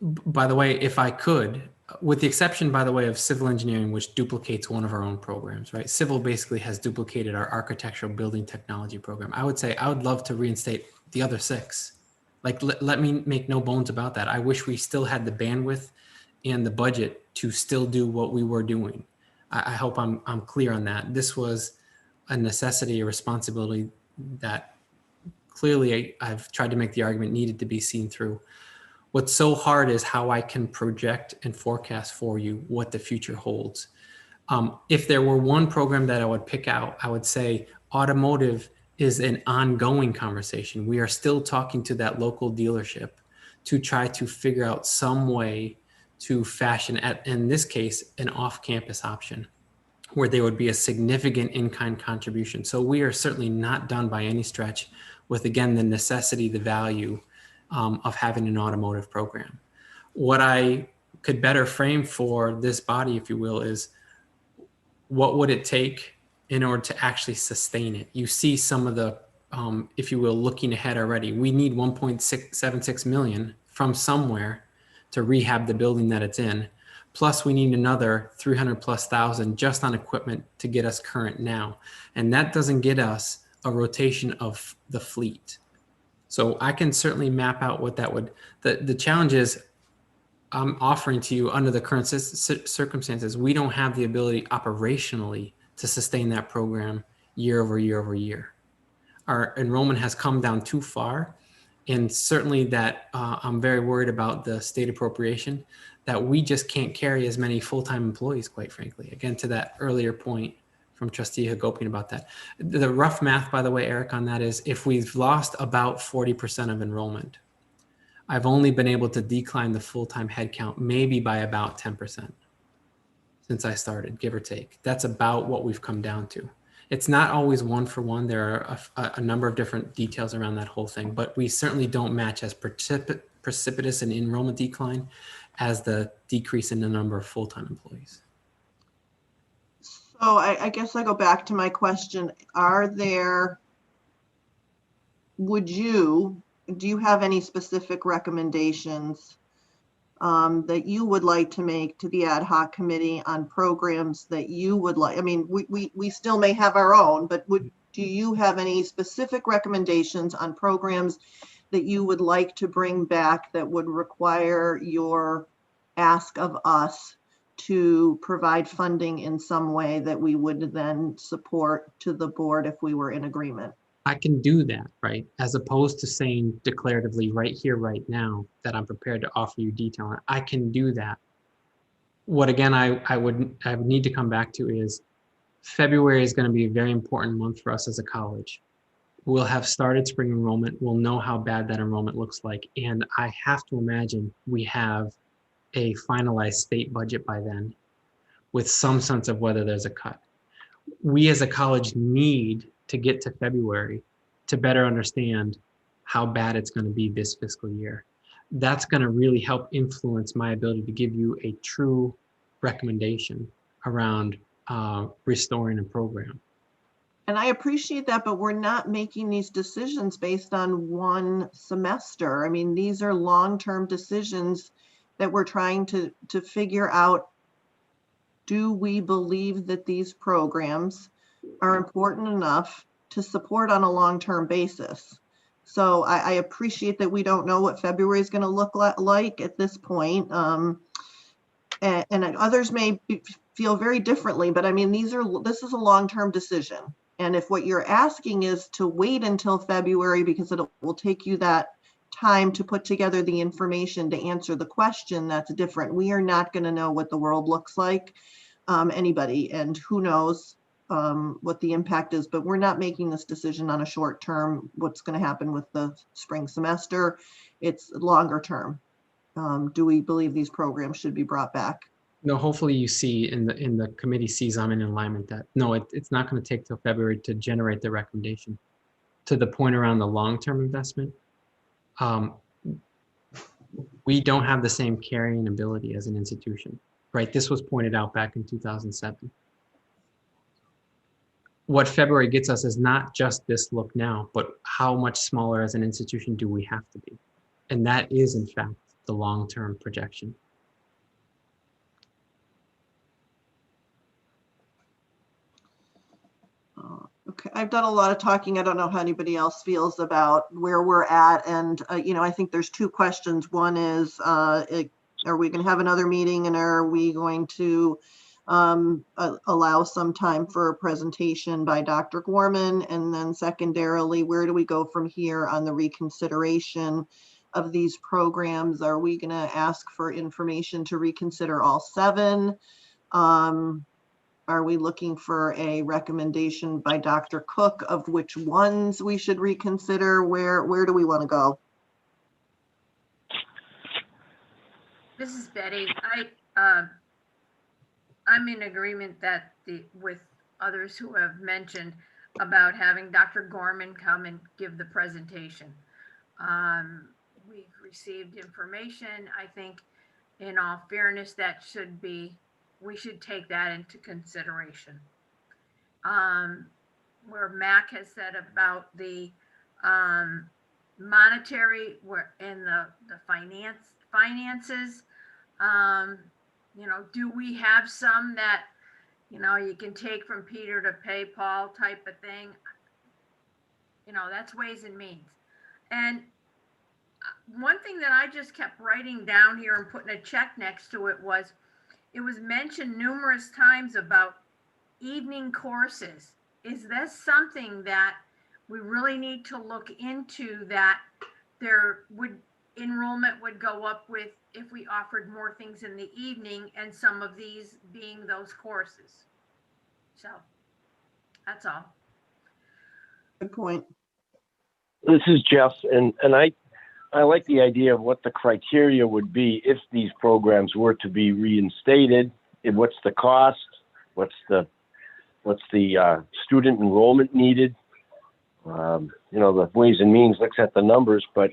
By the way, if I could, with the exception, by the way, of civil engineering, which duplicates one of our own programs, right? Civil basically has duplicated our architectural building technology program. I would say I would love to reinstate the other 6. Like, let me make no bones about that. I wish we still had the bandwidth and the budget to still do what we were doing. I hope I'm clear on that. This was a necessity, a responsibility that clearly I've tried to make the argument needed to be seen through. What's so hard is how I can project and forecast for you what the future holds. If there were one program that I would pick out, I would say automotive is an ongoing conversation. We are still talking to that local dealership to try to figure out some way to fashion, in this case, an off-campus option where there would be a significant in-kind contribution. So we are certainly not done by any stretch with, again, the necessity, the value of having an automotive program. What I could better frame for this body, if you will, is what would it take in order to actually sustain it? You see some of the, if you will, looking ahead already. We need 1.76 million from somewhere to rehab the building that it's in. Plus we need another 300,000+ just on equipment to get us current now. And that doesn't get us a rotation of the fleet. So I can certainly map out what that would, the challenge is I'm offering to you under the current circumstances, we don't have the ability operationally to sustain that program year over year over year. Our enrollment has come down too far. And certainly that I'm very worried about the state appropriation, that we just can't carry as many full-time employees, quite frankly. Again, to that earlier point from Trustee Hagopian about that. The rough math, by the way, Eric, on that is if we've lost about 40% of enrollment, I've only been able to decline the full-time headcount maybe by about 10% since I started, give or take. That's about what we've come down to. It's not always one for one. There are a number of different details around that whole thing, but we certainly don't match as precipitous an enrollment decline as the decrease in the number of full-time employees. So I guess I go back to my question. Do you have any specific recommendations that you would like to make to the ad hoc committee on programs that you would like? I mean, we still may have our own, but do you have any specific recommendations on programs that you would like to bring back that would require your ask of us to provide funding in some way that we would then support to the board if we were in agreement? I can do that, right? As opposed to saying declaratively right here, right now, that I'm prepared to offer you detail on. I can do that. What again, I would need to come back to is February is going to be a very important month for us as a college. We'll have started spring enrollment. We'll know how bad that enrollment looks like. And I have to imagine we have a finalized state budget by then with some sense of whether there's a cut. We as a college need to get to February to better understand how bad it's going to be this fiscal year. That's going to really help influence my ability to give you a true recommendation around restoring a program. And I appreciate that, but we're not making these decisions based on one semester. I mean, these are long-term decisions that we're trying to figure out. Do we believe that these programs are important enough to support on a long-term basis? So I appreciate that we don't know what February is going to look like at this point. And others may feel very differently, but I mean, this is a long-term decision. And if what you're asking is to wait until February because it will take you that time to put together the information to answer the question, that's different. We are not going to know what the world looks like, anybody, and who knows what the impact is, but we're not making this decision on a short term, what's going to happen with the spring semester. It's longer term. do we believe these programs should be brought back? No, hopefully you see in the committee sees I'm in alignment that, no, it's not going to take till February to generate the recommendation. To the point around the long-term investment, we don't have the same carrying ability as an institution, right? This was pointed out back in 2007. What February gets us is not just this look now, but how much smaller as an institution do we have to be? And that is, in fact, the long-term projection. Okay, I've done a lot of talking. I don't know how anybody else feels about where we're at. And, I think there's two questions. One is, are we going to have another meeting, and are we going to allow some time for a presentation by Dr. Gorman? And then secondarily, where do we go from here on the reconsideration of these programs? Are we going to ask for information to reconsider all 7? Are we looking for a recommendation by Dr. Cook of which ones we should reconsider? Where do we want to go? This is Betty. I'm in agreement that with others who have mentioned about having Dr. Gorman come and give the presentation. We've received information. I think, in all fairness, we should take that into consideration. Where Mac has said about the monetary and the finances, do we have some that, you can take from Peter to pay Paul type of thing? That's ways and means. And one thing that I just kept writing down here and putting a check next to it was mentioned numerous times about evening courses. Is this something that we really need to look into, that enrollment would go up with if we offered more things in the evening, and some of these being those courses? So that's all. Good point. This is Jeff, and I like the idea of what the criteria would be if these programs were to be reinstated. And what's the cost? What's the student enrollment needed? The Ways and Means looks at the numbers, but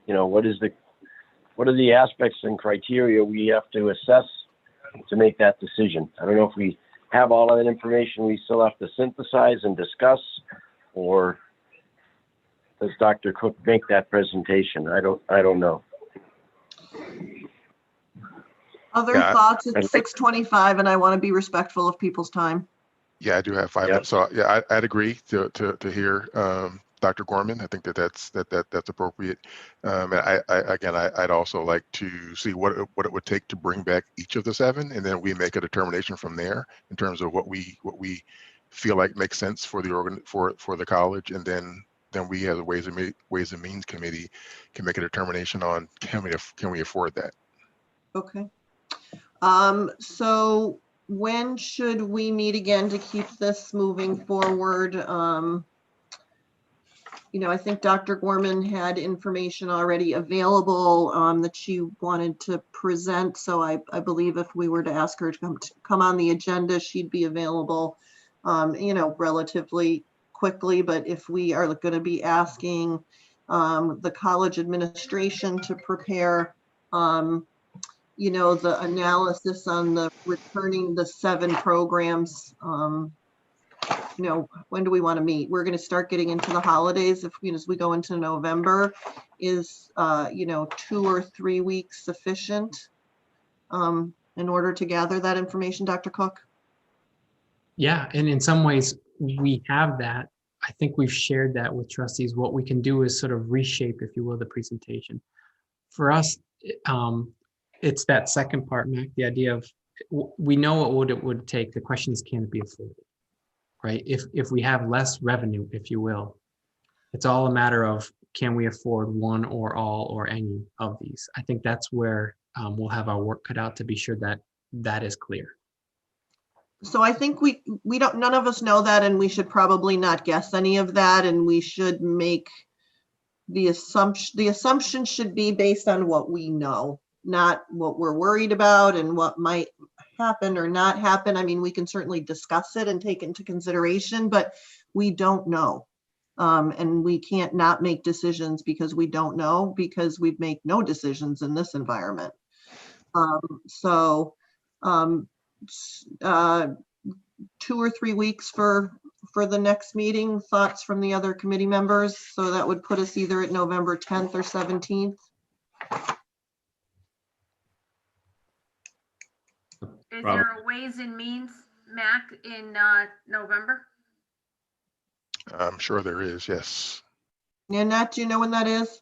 what are the aspects and criteria we have to assess to make that decision? I don't know if we have all of that information we still have to synthesize and discuss, or does Dr. Cook make that presentation? I don't know. Other thoughts? It's 6:25, and I want to be respectful of people's time. Yeah, I do have 5 minutes. So yeah, I'd agree to hear Dr. Gorman. I think that's appropriate. And I'd also like to see what it would take to bring back each of the 7, and then we make a determination from there in terms of what we feel like makes sense for the for the college, and then we as a Ways and Means committee can make a determination on can we afford that. Okay. So when should we meet again to keep this moving forward? I think Dr. Gorman had information already available that she wanted to present. So I believe if we were to ask her to come on the agenda, she'd be available, relatively quickly. But if we are going to be asking the college administration to prepare, the analysis on the returning the 7 programs, when do we want to meet? We're going to start getting into the holidays. As we go into November, is 2 or 3 weeks sufficient in order to gather that information, Dr. Cook? Yeah, and in some ways we have that. I think we've shared that with trustees. What we can do is sort of reshape, if you will, the presentation. For us, it's that second part, Mac, the idea of we know what it would take. The question is, can it be afforded, right? If we have less revenue, if you will, it's all a matter of can we afford one or all or any of these? I think that's where we'll have our work cut out to be sure that that is clear. So I think we don't, none of us know that, and we should probably not guess any of that, and we should make the assumption should be based on what we know. not what we're worried about and what might happen or not happen. I mean, we can certainly discuss it and take it into consideration, but we don't know. And we can't not make decisions because we don't know, because we make no decisions in this environment. So 2 or 3 weeks for the next meeting. Thoughts from the other committee members? So that would put us either at November 10th or 17th. Is there a Ways and Means, Mac, in November? I'm sure there is, yes. Nanette, do you know when that is?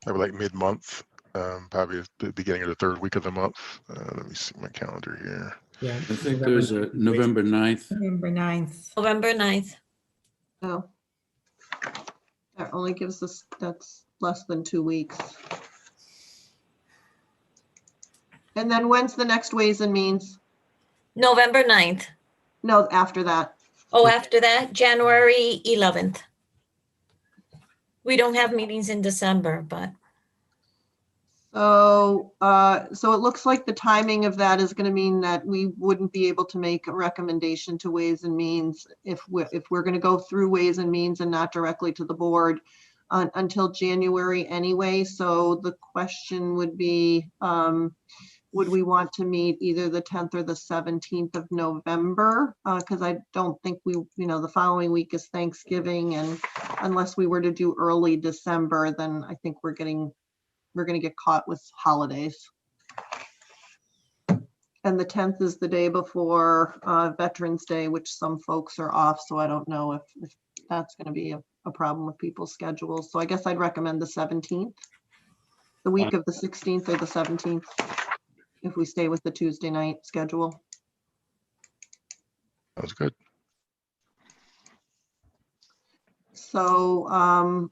Probably like mid-month, probably the beginning of the 3rd week of the month. Let me see my calendar here. Yeah. I think there's a November 9th. November 9th. November 9th. No. That only gives us, that's less than 2 weeks. And then when's the next Ways and Means? November 9th. No, after that. Oh, after that, January 11th. We don't have meetings in December, but So, so it looks like the timing of that is going to mean that we wouldn't be able to make a recommendation to Ways and Means if we're going to go through Ways and Means and not directly to the board until January anyway. So the question would be, would we want to meet either the 10th or the 17th of November? Because I don't think the following week is Thanksgiving, and unless we were to do early December, then I think we're going to get caught with holidays. And the 10th is the day before Veterans Day, which some folks are off. So I don't know if that's going to be a problem with people's schedules. So I guess I'd recommend the 17th, the week of the 16th or the 17th, if we stay with the Tuesday night schedule. Sounds good. So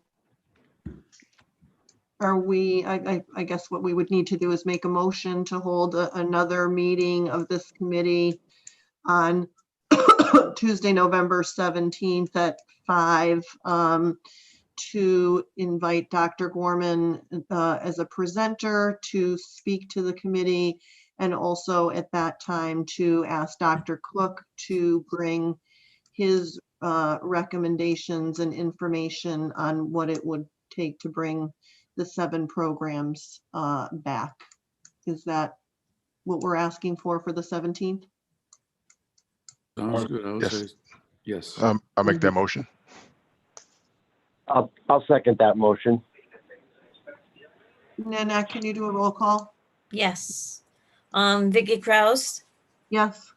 are we, I guess what we would need to do is make a motion to hold another meeting of this committee on Tuesday, November 17th at 5 to invite Dr. Gorman as a presenter to speak to the committee, and also at that time to ask Dr. Cook to bring his recommendations and information on what it would take to bring the 7 programs back. Is that what we're asking for the 17th? Sounds good. I would Yes. say yes. I'll make that motion. I'll second that motion. Nanette, can you do a roll call? yes. Vicky Kraus, Yes.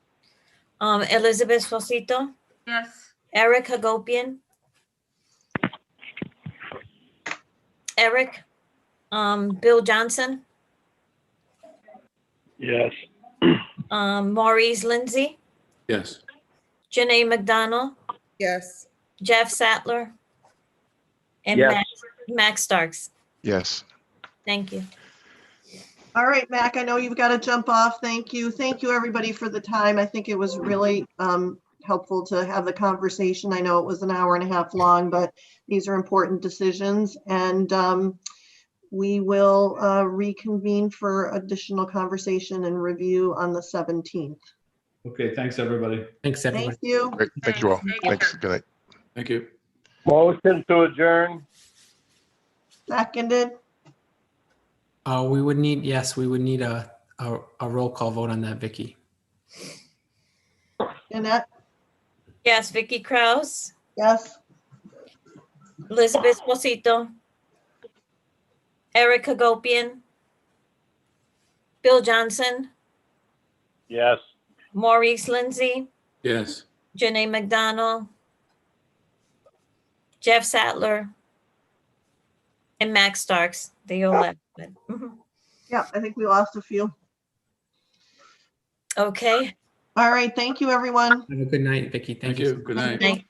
Elizabeth Fosito, Yes. Eric Hagopian, Eric, Bill Johnson, Yes. Maurice Lindsay, Yes. Janae McDonald, Yes. Jeff Sattler, and Yes. Max Starks. Yes. Thank you. All right, Mac, I know you've got to jump off. Thank you. Thank you, everybody, for the time. I think it was really helpful to have the conversation. I know it was an hour and a half long, but these are important decisions. And we will reconvene for additional conversation and review on the 17th. Okay, thanks, everybody. Thanks, everyone. Thank you. Great. Thank you all. Thanks. Thanks. Good night. Thank you. Motion to adjourn. Seconded. We would need a roll call vote on that, Vicky. Nanette? Yes, Vicky Kraus, Yes. Elizabeth Fosito, Eric Hagopian, Bill Johnson, Yes. Maurice Lindsay, Yes. Janae McDonald, Jeff Sattler, and Max Starks. They all left. But, Yeah, I think we lost a few. Okay. All right. Thank you, everyone. Have a good night, Vicky. Thank you. Good night. Night.